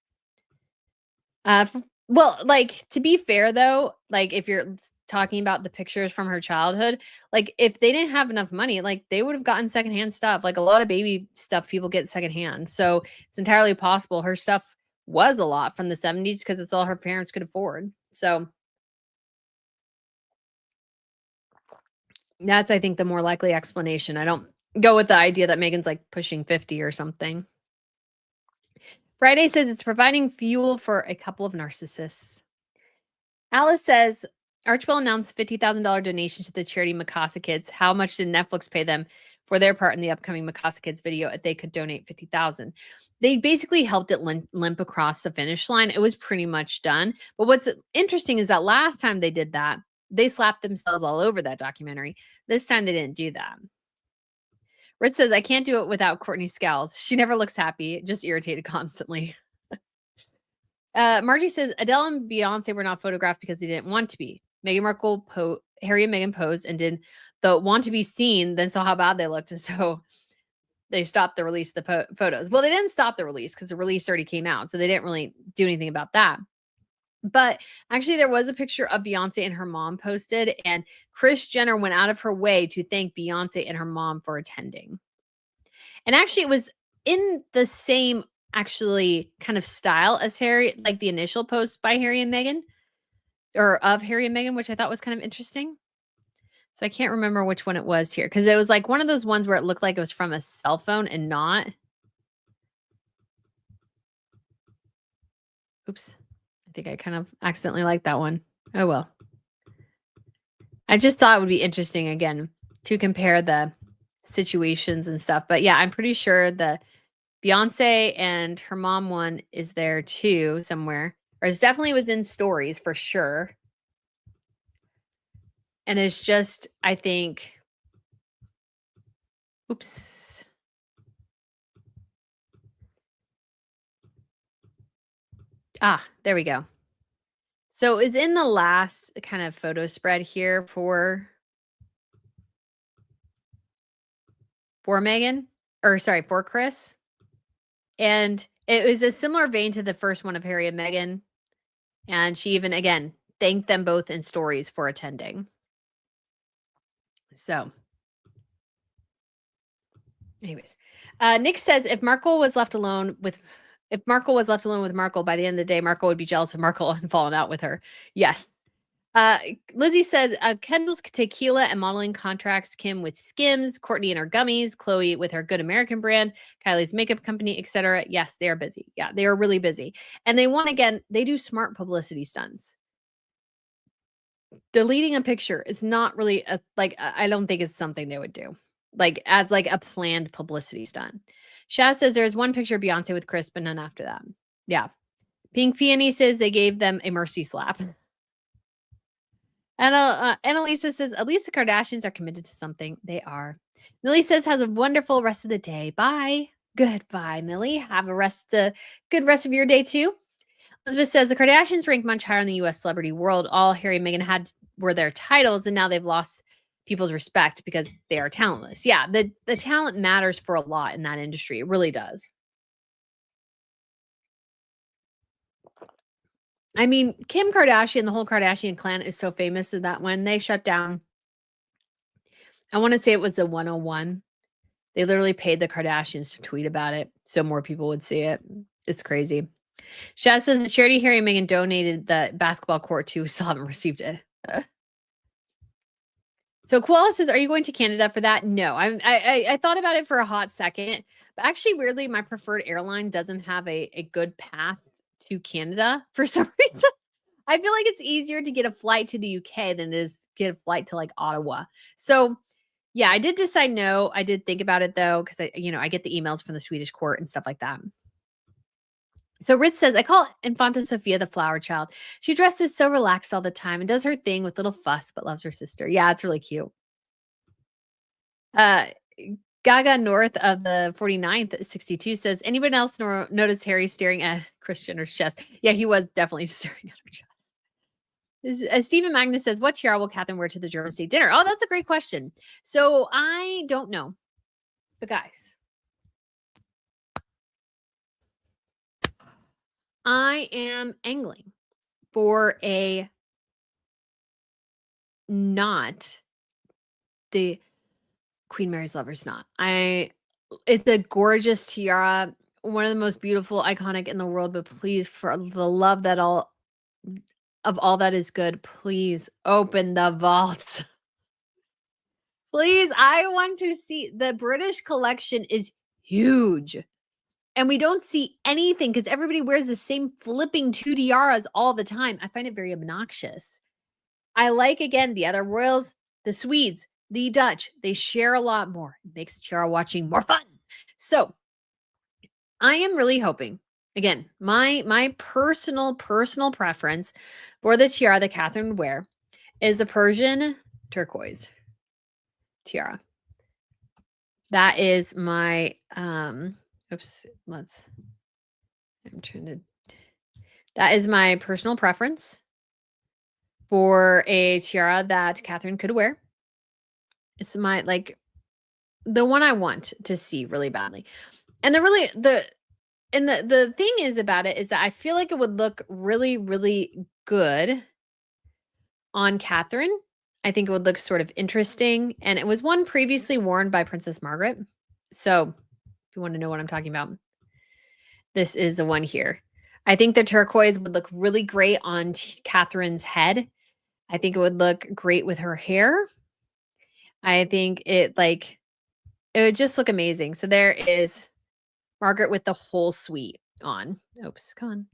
Well, like, to be fair, though, like, if you're talking about the pictures from her childhood, like, if they didn't have enough money, like, they would have gotten secondhand stuff. Like, a lot of baby stuff people get secondhand. So it's entirely possible her stuff was a lot from the 70s because it's all her parents could afford. So that's, I think, the more likely explanation. I don't go with the idea that Meghan's, like, pushing 50 or something. Friday says it's providing fuel for a couple of narcissists. Alice says Archibald announced $50,000 donation to the charity Mikasa Kids. How much did Netflix pay them for their part in the upcoming Mikasa Kids video if they could donate $50,000? They basically helped it limp across the finish line. It was pretty much done. But what's interesting is that last time they did that, they slapped themselves all over that documentary. This time they didn't do that. Ritz says, I can't do it without Courtney scowls. She never looks happy, just irritated constantly. Margie says, Adele and Beyonce were not photographed because they didn't want to be. Meghan Markle, Harry and Meghan posed and did the want to be seen, then saw how bad they looked. And so they stopped the release of the photos. Well, they didn't stop the release because the release already came out. So they didn't really do anything about that. But actually, there was a picture of Beyonce and her mom posted, and Kris Jenner went out of her way to thank Beyonce and her mom for attending. And actually, it was in the same actually kind of style as Harry, like the initial post by Harry and Meghan, or of Harry and Meghan, which I thought was kind of interesting. So I can't remember which one it was here because it was like one of those ones where it looked like it was from a cell phone and not. Oops. I think I kind of accidentally liked that one. Oh, well. I just thought it would be interesting, again, to compare the situations and stuff. But yeah, I'm pretty sure the Beyonce and her mom one is there too somewhere. Or it definitely was in stories for sure. And it's just, I think, oops. There we go. So it's in the last kind of photo spread here for Meghan, or sorry, for Kris. And it was a similar vein to the first one of Harry and Meghan. And she even, again, thanked them both in stories for attending. So anyways, Nick says if Markle was left alone with Markle by the end of the day, Markle would be jealous of Markle and fallen out with her. Yes. Lizzie says Kendall's tequila and modeling contracts, Kim with Skims, Courtney and her gummies, Chloe with her Good American brand, Kylie's makeup company, etc. Yes, they are busy. Yeah, they are really busy. And they do smart publicity stunts. Deleting a picture is not really I don't think it's something they would do. Like as like a planned publicity stunt. Shaz says there's one picture of Beyonce with Kris, but none after that. Yeah. Pink Peony says they gave them a mercy slap. And Annalisa says, at least the Kardashians are committed to something. They are. Millie says, has a wonderful rest of the day. Bye. Goodbye, Millie. Have a good rest of your day too. Elizabeth says the Kardashians rank much higher in the U.S. celebrity world. All Harry and Meghan had were their titles, and now they've lost people's respect because they are talentless. Yeah, the talent matters for a lot in that industry. It really does. I mean, Kim Kardashian, the whole Kardashian clan is so famous that when they shut down, I want to say it was the 101. They literally paid the Kardashians to tweet about it so more people would see it. It's crazy. Shaz says the charity Harry and Meghan donated the basketball court to still haven't received it. So Koala says, "Are you going to Canada for that?" No, I thought about it for a hot second, but actually, weirdly, my preferred airline doesn't have a good path to Canada for some reason. I feel like it's easier to get a flight to the UK than it is to get a flight to like Ottawa. So yeah, I did decide no. I did think about it though, because I get the emails from the Swedish court and stuff like that. So Ritz says, I call Infanta Sofia the flower child. She dresses so relaxed all the time and does her thing with little fuss, but loves her sister. Yeah, it's really cute. Gaga North of the 49th, 62 says, anyone else notice Harry staring at Kris Jenner's chest? Yeah, he was definitely staring at her chest. Stephen Magnus says, what tiara will Catherine wear to the German state dinner? Oh, that's a great question. So I don't know. But guys, I am angling for a not the Queen Mary's Lover's Knot. It's a gorgeous tiara, one of the most beautiful, iconic in the world, but please, for the love that all of all that is good, please open the vaults. Please, I want to see. The British collection is huge. And we don't see anything because everybody wears the same flipping 2 tiaras all the time. I find it very obnoxious. I like, again, the other royals, the Swedes, the Dutch. They share a lot more. It makes tiara watching more fun. So I am really hoping, again, my personal preference for the tiara that Catherine would wear is the Persian turquoise tiara. That is my that is my personal preference for a tiara that Catherine could wear. It's my the one I want to see really badly. And the thing is about it is that I feel like it would look really, really good on Catherine. I think it would look sort of interesting. And it was one previously worn by Princess Margaret. So if you want to know what I'm talking about, this is the one here. I think the turquoise would look really great on Catherine's head. I think it would look great with her hair. I think it would just look amazing. So there is Margaret with the whole suite on. Oops, come on.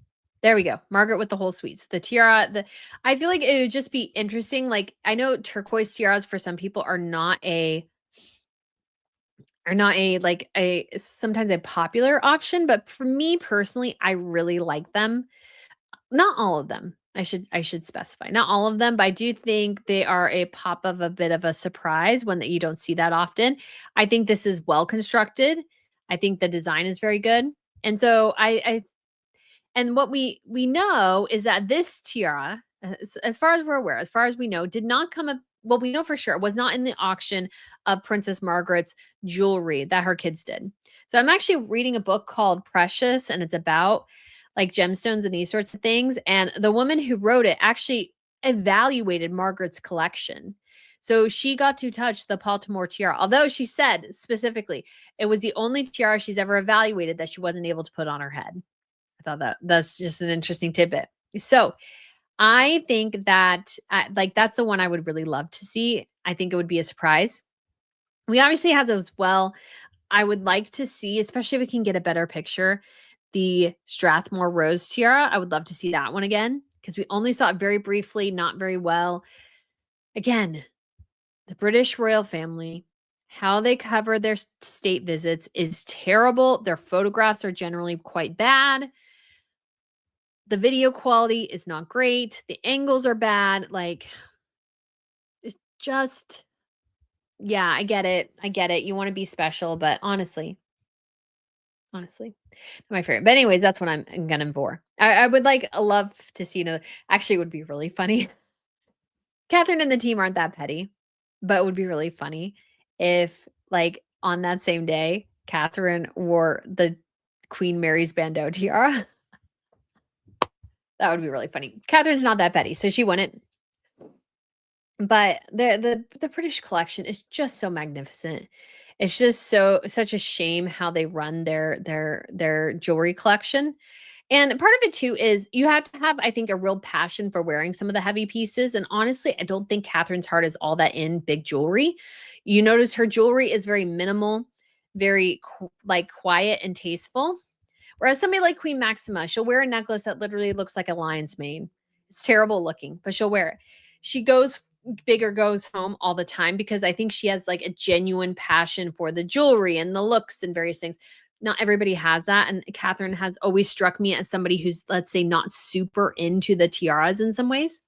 There we go. Margaret with the whole suite. So the tiara, I feel like it would just be interesting. Like, I know turquoise tiaras for some people are not sometimes a popular option, but for me personally, I really like them. Not all of them. I should specify. Not all of them, but I do think they are a pop of a bit of a surprise, one that you don't see that often. I think this is well constructed. I think the design is very good. And so and what we know is that this tiara, as far as we're aware, as far as we know, did not come up. Well, we know for sure it was not in the auction of Princess Margaret's jewelry that her kids did. So I'm actually reading a book called Precious, and it's about like gemstones and these sorts of things. And the woman who wrote it actually evaluated Margaret's collection. So she got to touch the Baltimore tiara, although she said specifically it was the only tiara she's ever evaluated that she wasn't able to put on her head. I thought that's just an interesting tidbit. So I think that that's the one I would really love to see. I think it would be a surprise. We obviously have those. Well, I would like to see, especially if we can get a better picture, the Strathmore Rose tiara. I would love to see that one again because we only saw it very briefly, not very well. Again, the British royal family, how they cover their state visits is terrible. Their photographs are generally quite bad. The video quality is not great. The angles are bad. It's just, yeah, I get it. I get it. You want to be special, but honestly, not my favorite. But anyways, that's what I'm gunning for. I would love to see actually, it would be really funny. Catherine and the team aren't that petty, but it would be really funny if on that same day, Catherine wore the Queen Mary's bandeau tiara. That would be really funny. Catherine's not that petty, so she wouldn't. But the British collection is just so magnificent. It's just such a shame how they run their jewelry collection. And part of it too is you have to have, I think, a real passion for wearing some of the heavy pieces. And honestly, I don't think Catherine's heart is all that in big jewelry. You notice her jewelry is very minimal, very quiet and tasteful. Whereas somebody like Queen Maxima, she'll wear a necklace that literally looks like a lion's mane. It's terrible looking, but she'll wear it. She goes big or goes home all the time because I think she has like a genuine passion for the jewelry and the looks and various things. Not everybody has that. And Catherine has always struck me as somebody who's, let's say, not super into the tiaras in some ways.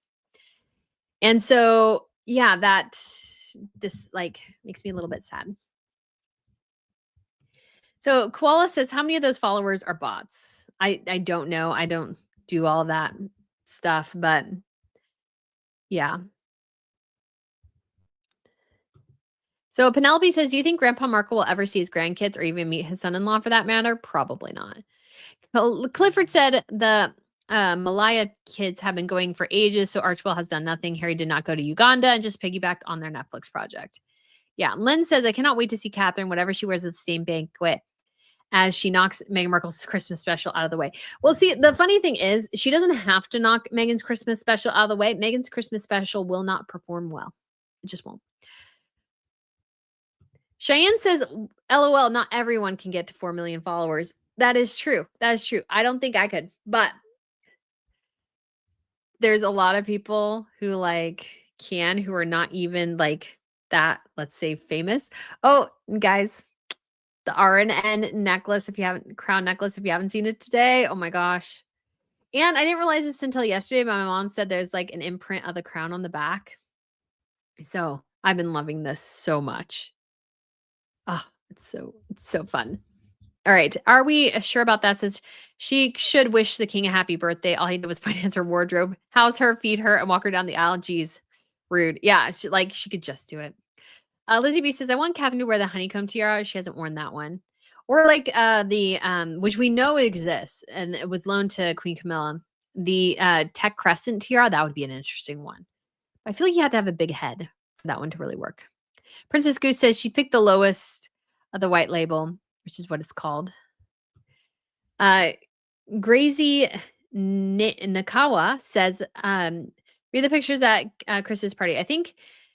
And so, yeah, that just like makes me a little bit sad. So Koala says, how many of those followers are bots? I don't know. I don't do all that stuff, but yeah. So Penelope says, do you think Grandpa Markle will ever see his grandkids or even meet his son-in-law for that matter? Probably not. Clifford said the Malaya kids have been going for ages, so Archibald has done nothing. Harry did not go to Uganda and just piggybacked on their Netflix project. Yeah, Lynn says, I cannot wait to see Catherine, whatever she wears at the same banquet, as she knocks Meghan Markle's Christmas special out of the way. Well, see, the funny thing is, she doesn't have to knock Meghan's Christmas special out of the way. Meghan's Christmas special will not perform well. It just won't. Cheyenne says, LOL, not everyone can get to 4 million followers. That is true. That is true. I don't think I could, but there's a lot of people who who are not even like that, let's say, famous. Oh, guys, the RNN necklace, crown necklace, if you haven't seen it today. Oh my gosh. And I didn't realize this until yesterday, but my mom said there's like an imprint of the crown on the back. So I've been loving this so much. Oh, it's so fun. All right. Are we sure about that? Says she should wish the king a happy birthday. All he did was finance her wardrobe, house her, feed her, and walk her down the aisle. Jeez, rude. Yeah, she could just do it. Lizzie B says, I want Catherine to wear the honeycomb tiara. She hasn't worn that one. Or like the which we know exists, and it was loaned to Queen Camilla. The Tech Crescent tiara, that would be an interesting one. I feel like you have to have a big head for that one to really work. Princess Goose says she picked the lowest of the white label, which is what it's called. Gracie Nakawa says, read the pictures at Kris's party. I think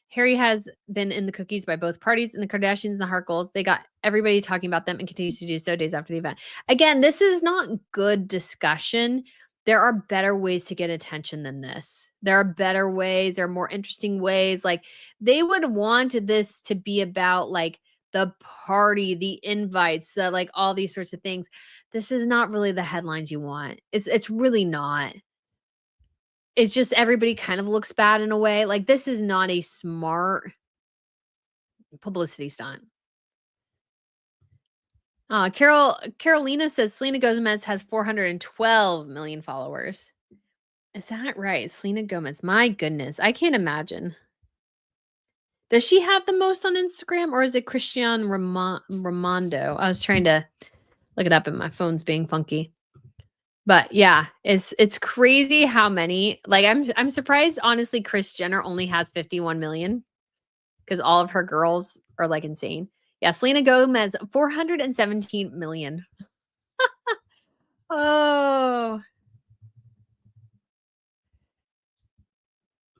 Harry has been in the cookies by both parties, and the Kardashians and the Harkles. They got everybody talking about them and continues to do so days after the event. Again, this is not good discussion. There are better ways to get attention than this. There are better ways. There are more interesting ways. Like, they would want this to be about like the party, the invites, the like all these sorts of things. This is not really the headlines you want. It's really not. It's just everybody kind of looks bad in a way. Like, this is not a smart publicity stunt. Carolina says Selena Gomez has 412 million followers. Is that right? Selena Gomez. My goodness. I can't imagine. Does she have the most on Instagram, or is it Christian Ramondo? I was trying to look it up and my phone's being funky. But yeah, it's crazy how many. Like, I'm surprised, honestly, Kris Jenner only has 51 million because all of her girls are like insane. Yeah, Selena Gomez, 417 million. Oh.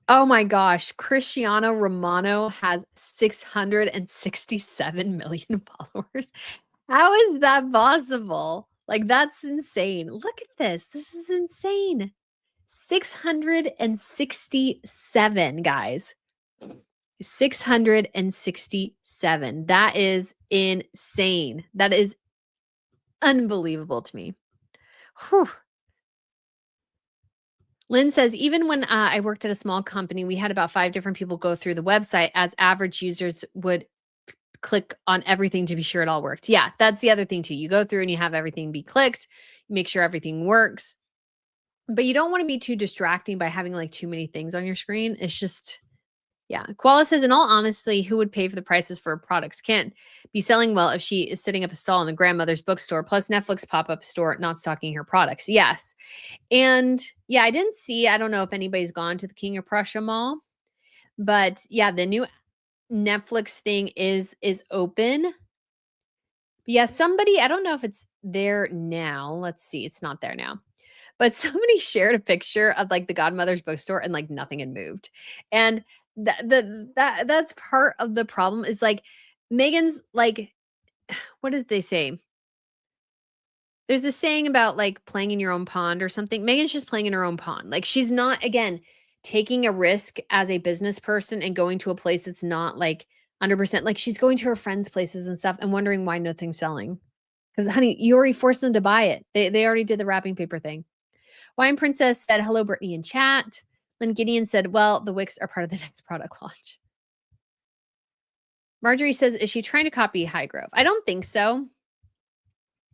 Oh my gosh. Cristiano Romano has 667 million followers. How is that possible? Like, that's insane. Look at this. This is insane. 667, guys. 667. That is insane. That is unbelievable to me. Whew. Lynn says, even when I worked at a small company, we had about 5 different people go through the website, as average users would click on everything to be sure it all worked. Yeah, that's the other thing too. You go through and you have everything be clicked, make sure everything works. But you don't want to be too distracting by having like too many things on your screen. It's just, Yeah. Koala says, in all honesty, who would pay for the prices for her products? Can't be selling well if she is setting up a stall in a grandmother's bookstore, plus Netflix pop-up store not stocking her products. Yes. And yeah, I don't know if anybody's gone to the King of Prussia Mall, but yeah, the new Netflix thing is open. But yeah, somebody, I don't know if it's there now. Let's see. It's not there now. But somebody shared a picture of like the godmother's bookstore and like nothing had moved. And that's part of the problem is like Megan's like, what did they say? There's this saying about like playing in your own pond or something. Megan's just playing in her own pond. Like she's not, again, taking a risk as a business person and going to a place that's not like 100%. Like she's going to her friends' places and stuff and wondering why nothing's selling. Because honey, you already forced them to buy it. They already did the wrapping paper thing. Wine Princess said, hello, Brittany in chat. Lynn Gideon said, well, the Wicks are part of the next product launch. Marjorie says, is she trying to copy Highgrove? I don't think so.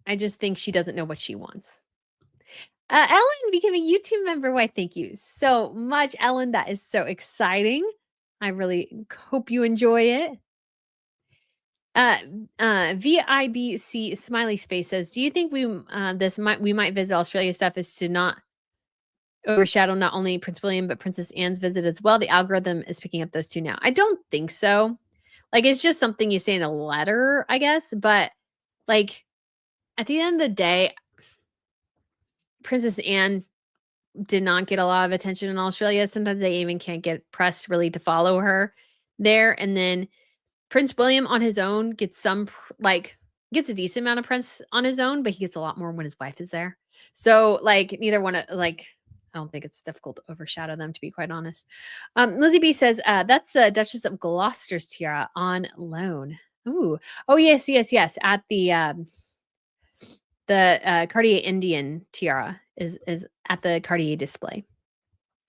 I just think she doesn't know what she wants. Ellen became a YouTube member. Why, thank you so much, Ellen. That is so exciting. I really hope you enjoy it. VIBC Smiley Face says, do you think we might visit Australia stuff is to not overshadow not only Prince William but Princess Anne's visit as well? The algorithm is picking up those two now. I don't think so. Like it's just something you say in a letter, I guess. But like at the end of the day, Princess Anne did not get a lot of attention in Australia. Sometimes they even can't get press really to follow her there. And then Prince William on his own gets gets a decent amount of press on his own, but he gets a lot more when his wife is there. So like neither one like I don't think it's difficult to overshadow them, to be quite honest. Lizzie B says, that's the Duchess of Gloucester's tiara on loan. Ooh. Oh, yes. At the Cartier Indian tiara is at the Cartier display.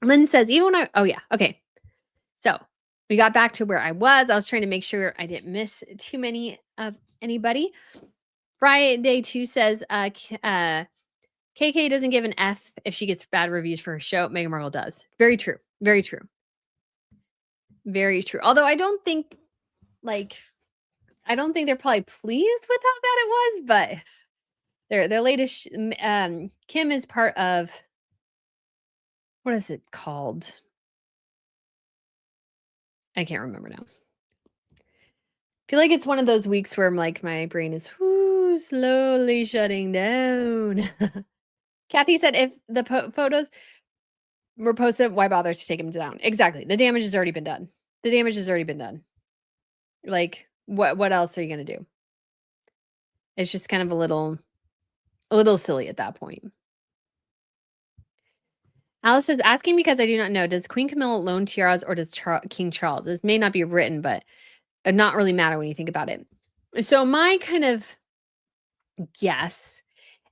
Lynn says, even when oh yeah, okay. So we got back to where I was trying to make sure I didn't miss too many of anybody. Friday 2 says, KK doesn't give an F if she gets bad reviews for her show. Meghan Markle does. Very true. Very true. Very true. Although I don't think they're probably pleased with how bad it was, but their latest Kim is part of, what is it called? I can't remember now. I feel like it's one of those weeks where I'm like my brain is slowly shutting down. Kathy said, if the photos were posted, why bother to take them down? Exactly. The damage has already been done. Like, what else are you going to do? It's just kind of a little silly at that point. Alice says, asking because I do not know, does Queen Camilla loan tiaras or does King Charles? This may not be written, but it not really matter when you think about it. So my kind of guess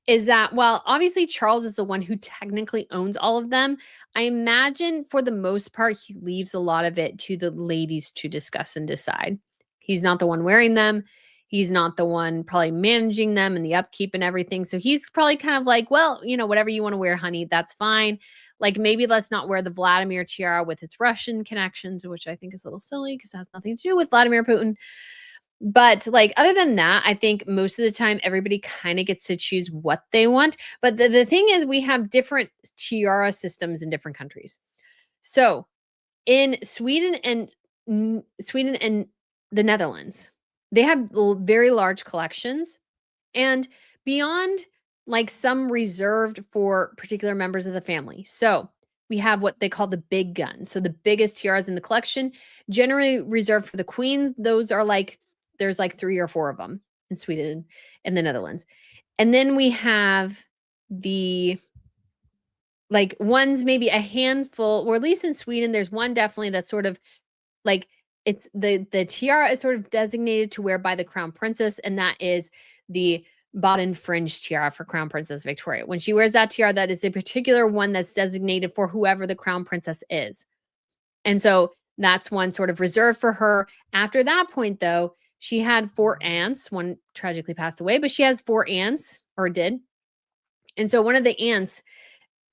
is that while obviously Charles is the one who technically owns all of them, I imagine for the most part, he leaves a lot of it to the ladies to discuss and decide. He's not the one wearing them. He's not the one probably managing them and the upkeep and everything. So he's probably kind of like, well, whatever you want to wear, honey, that's fine. Like maybe let's not wear the Vladimir tiara with its Russian connections, which I think is a little silly because it has nothing to do with Vladimir Putin. But like other than that, I think most of the time everybody kind of gets to choose what they want. But the thing is, we have different tiara systems in different countries. So in Sweden and the Netherlands, they have very large collections, and beyond like some reserved for particular members of the family. So we have what they call the big gun. So the biggest tiaras in the collection, generally reserved for the queens. Those are like, there's like 3 or 4 of them in Sweden and the Netherlands. And then we have the like ones, maybe a handful, or at least in Sweden, there's one definitely that's sort of like, it's the tiara is sort of designated to wear by the crown princess, and that is the Baden fringe tiara for Crown Princess Victoria. When she wears that tiara, that is a particular one that's designated for whoever the crown princess is. And so that's one sort of reserved for her. After that point, though, she had 4 aunts. One tragically passed away, but she has 4 aunts, or did. And so one of the aunts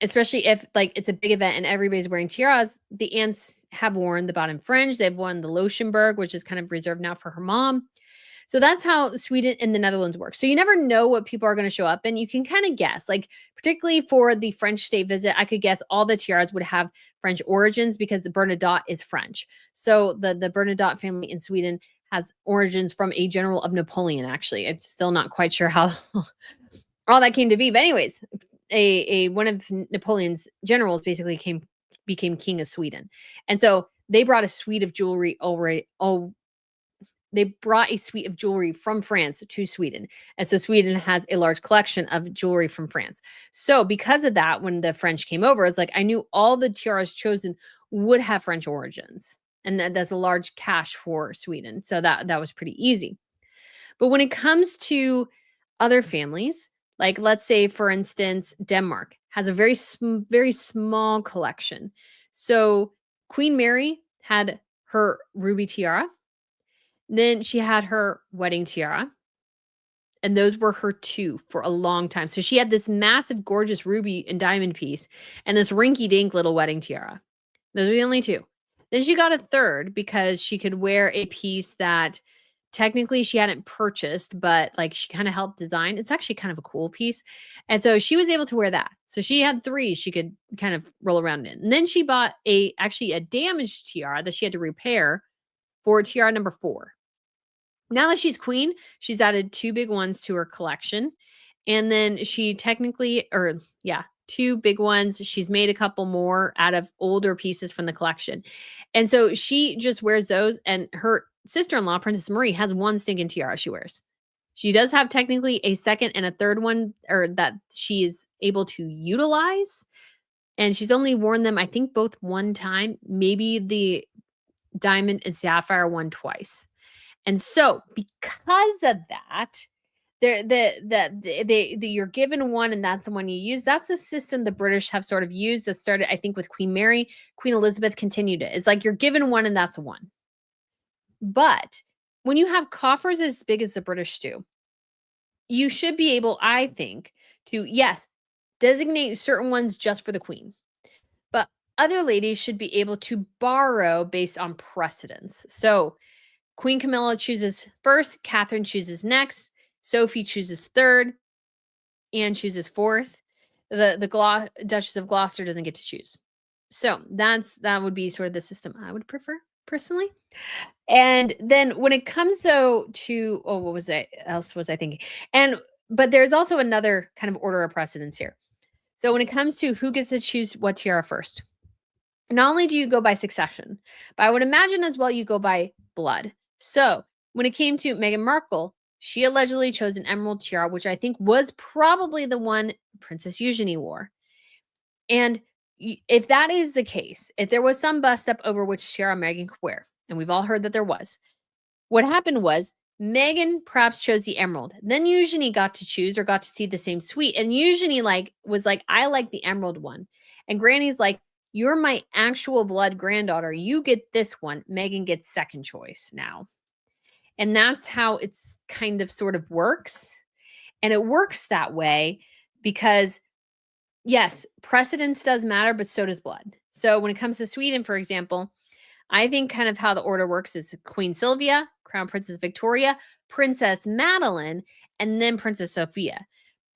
especially if like it's a big event and everybody's wearing tiaras. The aunts have worn the bottom fringe. They've worn the Loschenberg, which is kind of reserved now for her mom. So that's how Sweden and the Netherlands work. So you never know what people are going to show up and you can kind of guess. Like particularly for the French state visit, I could guess all the tiaras would have French origins because the Bernadotte is French. So the Bernadotte family in Sweden has origins from a general of Napoleon, actually. I'm still not quite sure how all that came to be. But anyways, a one of Napoleon's generals basically became king of Sweden. And so they brought a suite of jewelry they brought a suite of jewelry from France to Sweden. And so Sweden has a large collection of jewelry from France. So because of that, when the French came over, it's like I knew all the tiaras chosen would have French origins. And that's a large cache for Sweden. So that was pretty easy. But when it comes to other families, like let's say, for instance, Denmark has a very small collection. So Queen Mary had her ruby tiara. Then she had her wedding tiara. And those were her two for a long time. So she had this massive, gorgeous ruby and diamond piece and this rinky-dink little wedding tiara. Those were the only two. Then she got a third because she could wear a piece that technically she hadn't purchased, but like she kind of helped design. It's actually kind of a cool piece. And so she was able to wear that. So she had three she could kind of roll around in. And then she bought actually a damaged tiara that she had to repair for tiara number 4. Now that she's queen, she's added 2 big ones to her collection. And then she technically, 2 big ones. She's made a couple more out of older pieces from the collection. And so she just wears those. And her sister-in-law, Princess Marie, has 1 stinking tiara she wears. She does have technically a second and a third one, or that she is able to utilize. And she's only worn them, I think, both one time, maybe the diamond and sapphire one twice. And so because of that, you're given one and that's the one you use. That's the system the British have sort of used that started, I think, with Queen Mary. Queen Elizabeth continued it. It's like you're given one and that's the one. But when you have coffers as big as the British do, you should be able, I think, to, yes, designate certain ones just for the Queen. But other ladies should be able to borrow based on precedence. So Queen Camilla chooses first, Catherine chooses next, Sophie chooses third, Anne chooses fourth. The Duchess of Gloucester doesn't get to choose. So that would be sort of the system I would prefer personally. And then when it comes though to what was it else was I thinking? But there's also another kind of order of precedence here. So when it comes to who gets to choose what tiara first, not only do you go by succession, but I would imagine as well you go by blood. So when it came to Meghan Markle, she allegedly chose an emerald tiara, which I think was probably the one Princess Eugenie wore. And if that is the case, if there was some bust up over which tiara Meghan could wear, and we've all heard that there was, what happened was Meghan perhaps chose the emerald. Then Eugenie got to choose or got to see the same suite. And Eugenie was like, I like the emerald one. And Granny's like, you're my actual blood granddaughter. You get this one. Meghan gets second choice now. And that's how it's kind of sort of works. And it works that way because, yes, precedence does matter, but so does blood. So when it comes to Sweden, for example, I think kind of how the order works is Queen Sylvia, Crown Princess Victoria, Princess Madeline, and then Princess Sophia.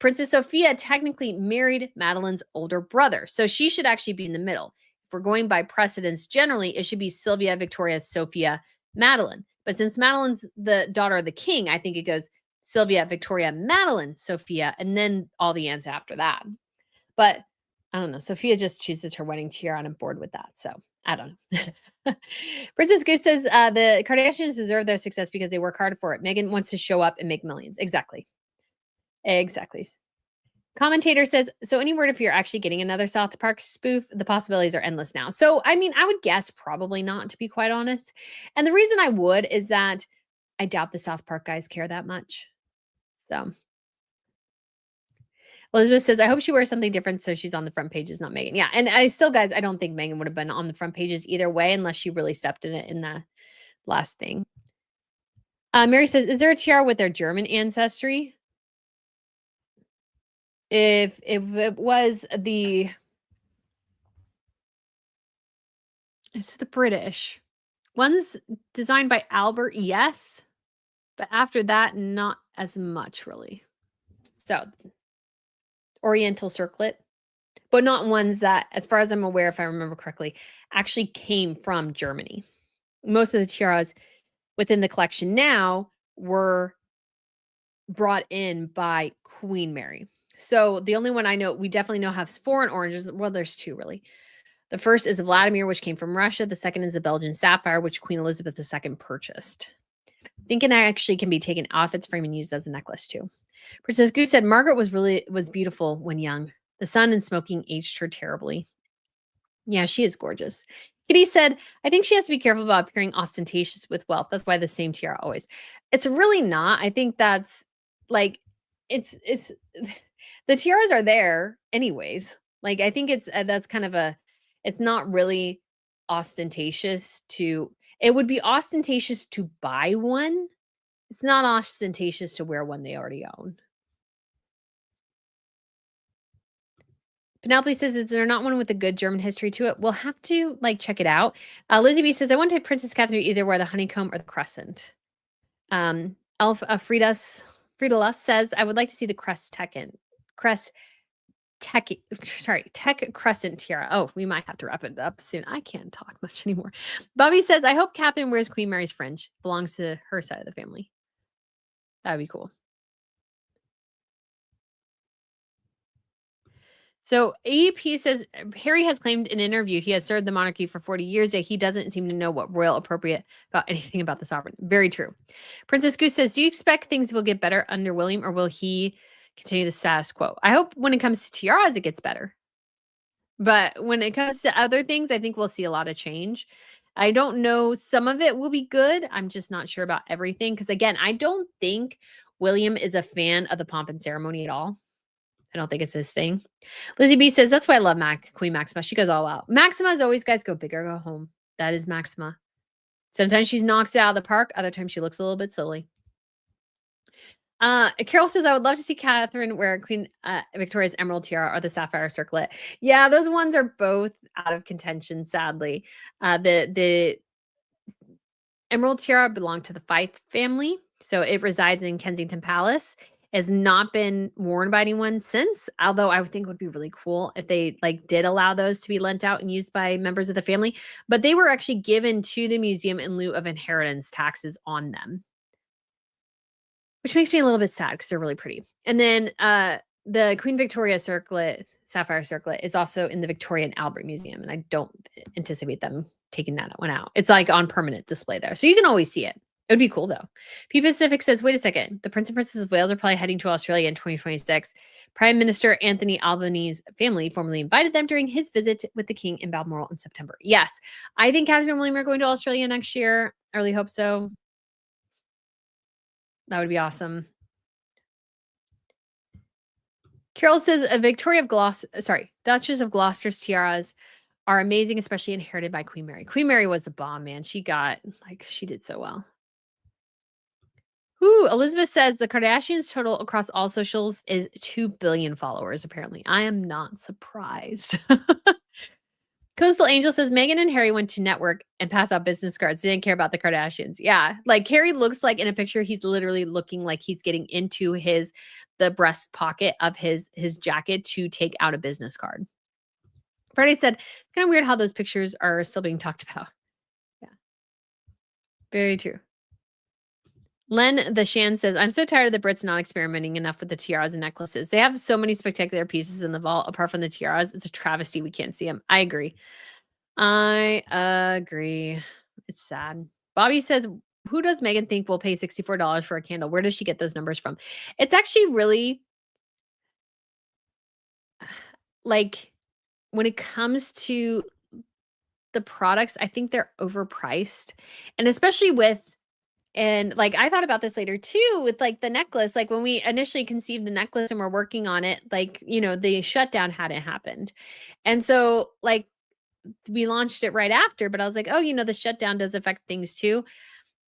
Princess Sophia technically married Madeline's older brother. So she should actually be in the middle. If we're going by precedence, generally, it should be Sylvia, Victoria, Sophia, Madeline. But since Madeline's the daughter of the king, I think it goes Sylvia, Victoria, Madeline, Sophia, and then all the aunts after that. But I don't know. Sophia just chooses her wedding tiara and I'm bored with that. So I don't know. Princess Goose says the Kardashians deserve their success because they work hard for it. Meghan wants to show up and make millions. Exactly. Commentator says, so any word if you're actually getting another South Park spoof? The possibilities are endless now. So, I mean, I would guess probably not, to be quite honest. And the reason I would is that I doubt the South Park guys care that much. So Elizabeth says, I hope she wears something different so she's on the front pages, not Meghan. Yeah, and I don't think Meghan would have been on the front pages either way unless she really stepped in it in the last thing. Mary says, is there a tiara with their German ancestry? If it was the It's the British. One's designed by Albert, yes. But after that, not as much, really. So, Oriental circlet. But not ones that, as far as I'm aware, if I remember correctly, actually came from Germany. Most of the tiaras within the collection now were brought in by Queen Mary. So the only one I know, we definitely know has foreign oranges. Well, there's two really. The first is Vladimir, which came from Russia. The second is the Belgian sapphire, which Queen Elizabeth II purchased. I think it actually can be taken off its frame and used as a necklace too. Princess Goose said Margaret was beautiful when young. The sun and smoking aged her terribly. Yeah, she is gorgeous. Kitty said, I think she has to be careful about appearing ostentatious with wealth. That's why the same tiara always. It's really not. I think that's like it's the tiaras are there anyways. Like I think it's that's kind of a it's not really ostentatious to it would be ostentatious to buy one. It's not ostentatious to wear one they already own. Penelope says, is there not one with a good German history to it? We'll have to check it out. Lizzie B says, I want to Princess Catherine to either wear the honeycomb or the crescent. Frida Lust says, I would like to see the tech crescent tiara. Oh, we might have to wrap it up soon. I can't talk much anymore. Bobby says, I hope Catherine wears Queen Mary's fringe. Belongs to her side of the family. That would be cool. So AEP says Harry has claimed in an interview he has served the monarchy for 40 years, yet he doesn't seem to know what royal appropriate about anything about the sovereign. Very true. Princess Goose says, do you expect things will get better under William or will he continue the status quo? I hope when it comes to tiaras, it gets better. But when it comes to other things, I think we'll see a lot of change. I don't know. Some of it will be good. I'm just not sure about everything. Because again, I don't think William is a fan of the pomp and ceremony at all. I don't think it's his thing. Lizzie B says, that's why I love Queen Maxima. She goes all out. Maxima is always, guys, go big or go home. That is Maxima. Sometimes she knocks it out of the park. Other times she looks a little bit silly. Carol says, I would love to see Catherine wear Queen Victoria's emerald tiara or the sapphire circlet. Yeah, those ones are both out of contention, sadly. The emerald tiara belonged to the Fife family. So it resides in Kensington Palace. Has not been worn by anyone since, although I would think it would be really cool if they did allow those to be lent out and used by members of the family. But they were actually given to the museum in lieu of inheritance taxes on them, which makes me a little bit sad because they're really pretty. And then the Queen Victoria sapphire circlet is also in the Victoria and Albert Museum, and I don't anticipate them taking that one out. It's on permanent display there, so you can always see it. It would be cool, though. P Pacific says, wait a second. The Prince and Princess of Wales are probably heading to Australia in 2026. Prime Minister Anthony Albanese's family formally invited them during his visit with the King in Balmoral in September. Yes, I think Catherine and William are going to Australia next year. I really hope so. That would be awesome. Carol says, Duchess of Gloucester's tiaras are amazing, especially inherited by Queen Mary. Queen Mary was a bomb, man. She did so well. Ooh, Elizabeth says the Kardashians' total across all socials is 2 billion followers, apparently. I am not surprised. Coastal Angel says Meghan and Harry went to network and passed out business cards. They didn't care about the Kardashians. Yeah, Harry looks like in a picture, he's literally looking like he's getting into the breast pocket of his jacket to take out a business card. Friday said, it's kind of weird how those pictures are still being talked about. Yeah, very true. Len the Shan says, I'm so tired of the Brits not experimenting enough with the tiaras and necklaces. They have so many spectacular pieces in the vault. Apart from the tiaras, it's a travesty we can't see them. I agree. It's sad. Bobby says, who does Meghan think will pay $64 for a candle? Where does she get those numbers from? It's actually really when it comes to the products, I think they're overpriced. And especially I thought about this later too with the necklace. When we initially conceived the necklace and we're working on it, the shutdown hadn't happened. And so we launched it right after, but I was like, oh, the shutdown does affect things too.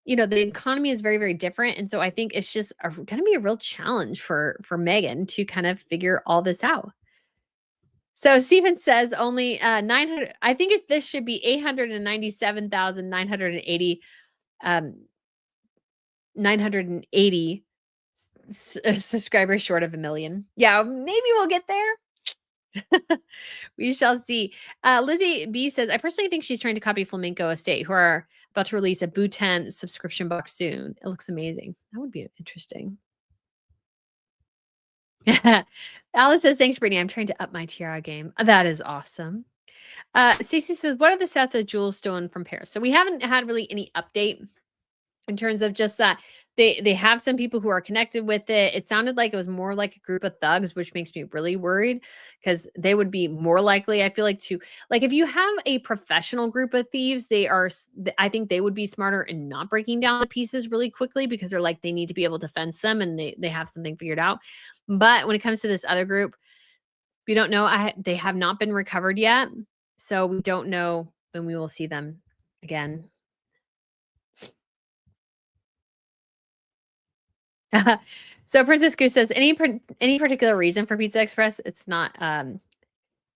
The economy is very, very different. And so I think it's just going to be a real challenge for Meghan to kind of figure all this out. So Stephen says only 900. I think this should be 897,980 980 subscribers short of 1 million. Yeah, maybe we'll get there. We shall see. Lizzie B says, I personally think she's trying to copy Flamenco Estate, who are about to release a Bhutan subscription box soon. It looks amazing. That would be interesting. Alice says, thanks, Brittany. I'm trying to up my tiara game. That is awesome. Stacey says, what are the stats of jewels stolen from Paris? So we haven't had really any update in terms of just that they have some people who are connected with it. It sounded like it was more like a group of thugs, which makes me really worried because they would be more likely, I feel like, to like if you have a professional group of thieves, I think they would be smarter in not breaking down the pieces really quickly because they're like they need to be able to fence them and they have something figured out. But when it comes to this other group, we don't know. They have not been recovered yet, so we don't know when we will see them again. So Princess Goose says, any particular reason for Pizza Express? It's not, I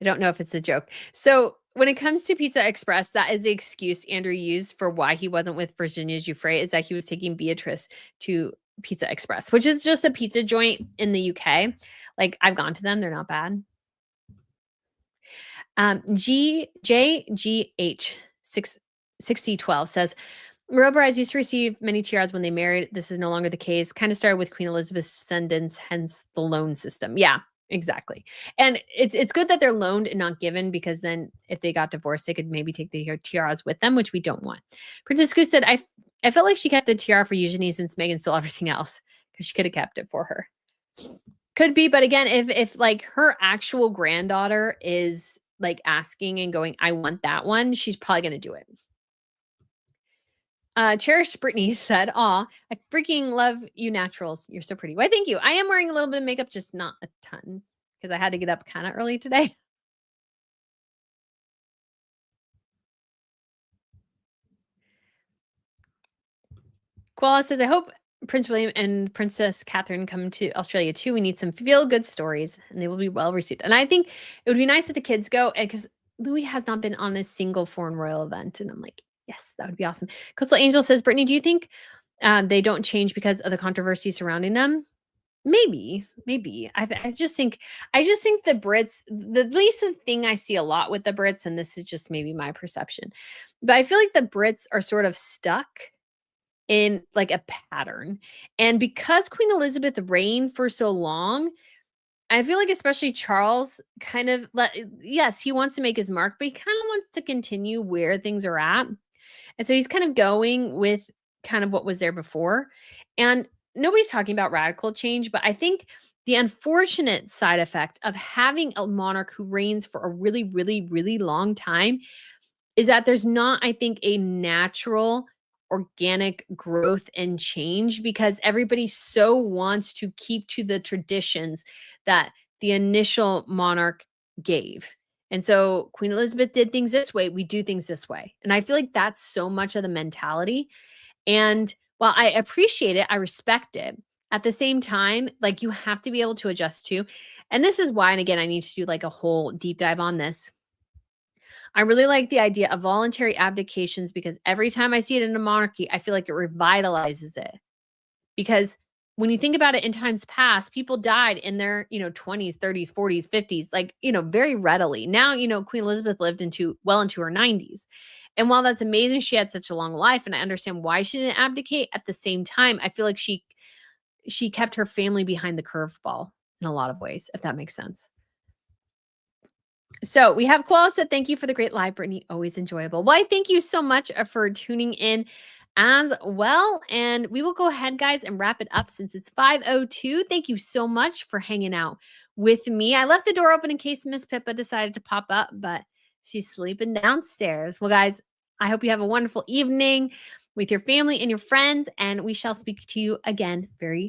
don't know if it's a joke. So when it comes to Pizza Express, that is the excuse Andrew used for why he wasn't with Virginia Giuffre, is that he was taking Beatrice to Pizza Express, which is just a pizza joint in the UK. Like I've gone to them. They're not bad. JGH6012 says, royal brides used to receive many tiaras when they married. This is no longer the case. Kind of started with Queen Elizabeth's descendants, hence the loan system. Yeah, exactly. And it's good that they're loaned and not given, because then if they got divorced, they could maybe take the tiaras with them, which we don't want. Princess Goose said, I felt like she kept the tiara for Eugenie since Meghan stole everything else, because she could have kept it for her. Could be, but again, if like her actual granddaughter is like asking and going, I want that one, she's probably going to do it. Cherish Brittany said, aw, I freaking love you naturals. You're so pretty. Why, thank you. I am wearing a little bit of makeup, just not a ton, because I had to get up kind of early today. Koala says, I hope Prince William and Princess Catherine come to Australia too. We need some feel-good stories, and they will be well received. And I think it would be nice if the kids go, because Louis has not been on a single foreign royal event, and I'm like, yes, that would be awesome. Coastal Angel says, Brittany, do you think they don't change because of the controversy surrounding them? Maybe. I just think the Brits, at least the thing I see a lot with the Brits, and this is just maybe my perception, but I feel like the Brits are sort of stuck in like a pattern. And because Queen Elizabeth reigned for so long, I feel like especially Charles kind of yes, he wants to make his mark, but he kind of wants to continue where things are at. And so he's kind of going with kind of what was there before. And nobody's talking about radical change, but I think the unfortunate side effect of having a monarch who reigns for a really, really, really long time is that there's not, I think, a natural organic growth and change, because everybody so wants to keep to the traditions that the initial monarch gave. And so Queen Elizabeth did things this way, we do things this way. And I feel like that's so much of the mentality. And while I appreciate it, I respect it. At the same time, like you have to be able to adjust to. And this is why, and again, I need to do like a whole deep dive on this. I really like the idea of voluntary abdications, because every time I see it in a monarchy, I feel like it revitalizes it. Because when you think about it, in times past, people died in their, 20s, 30s, 40s, 50s, like, very readily. Now, Queen Elizabeth lived well into her 90s. And while that's amazing, she had such a long life, and I understand why she didn't abdicate. At the same time, I feel like she kept her family behind the curveball in a lot of ways, if that makes sense. So we have Koala said, thank you for the great live, Brittany. Always enjoyable. Why, thank you so much for tuning in as well. And we will go ahead, guys, and wrap it up since it's 5:02. Thank you so much for hanging out with me. I left the door open in case Miss Pippa decided to pop up, but she's sleeping downstairs. Well, guys, I hope you have a wonderful evening with your family and your friends, and we shall speak to you again very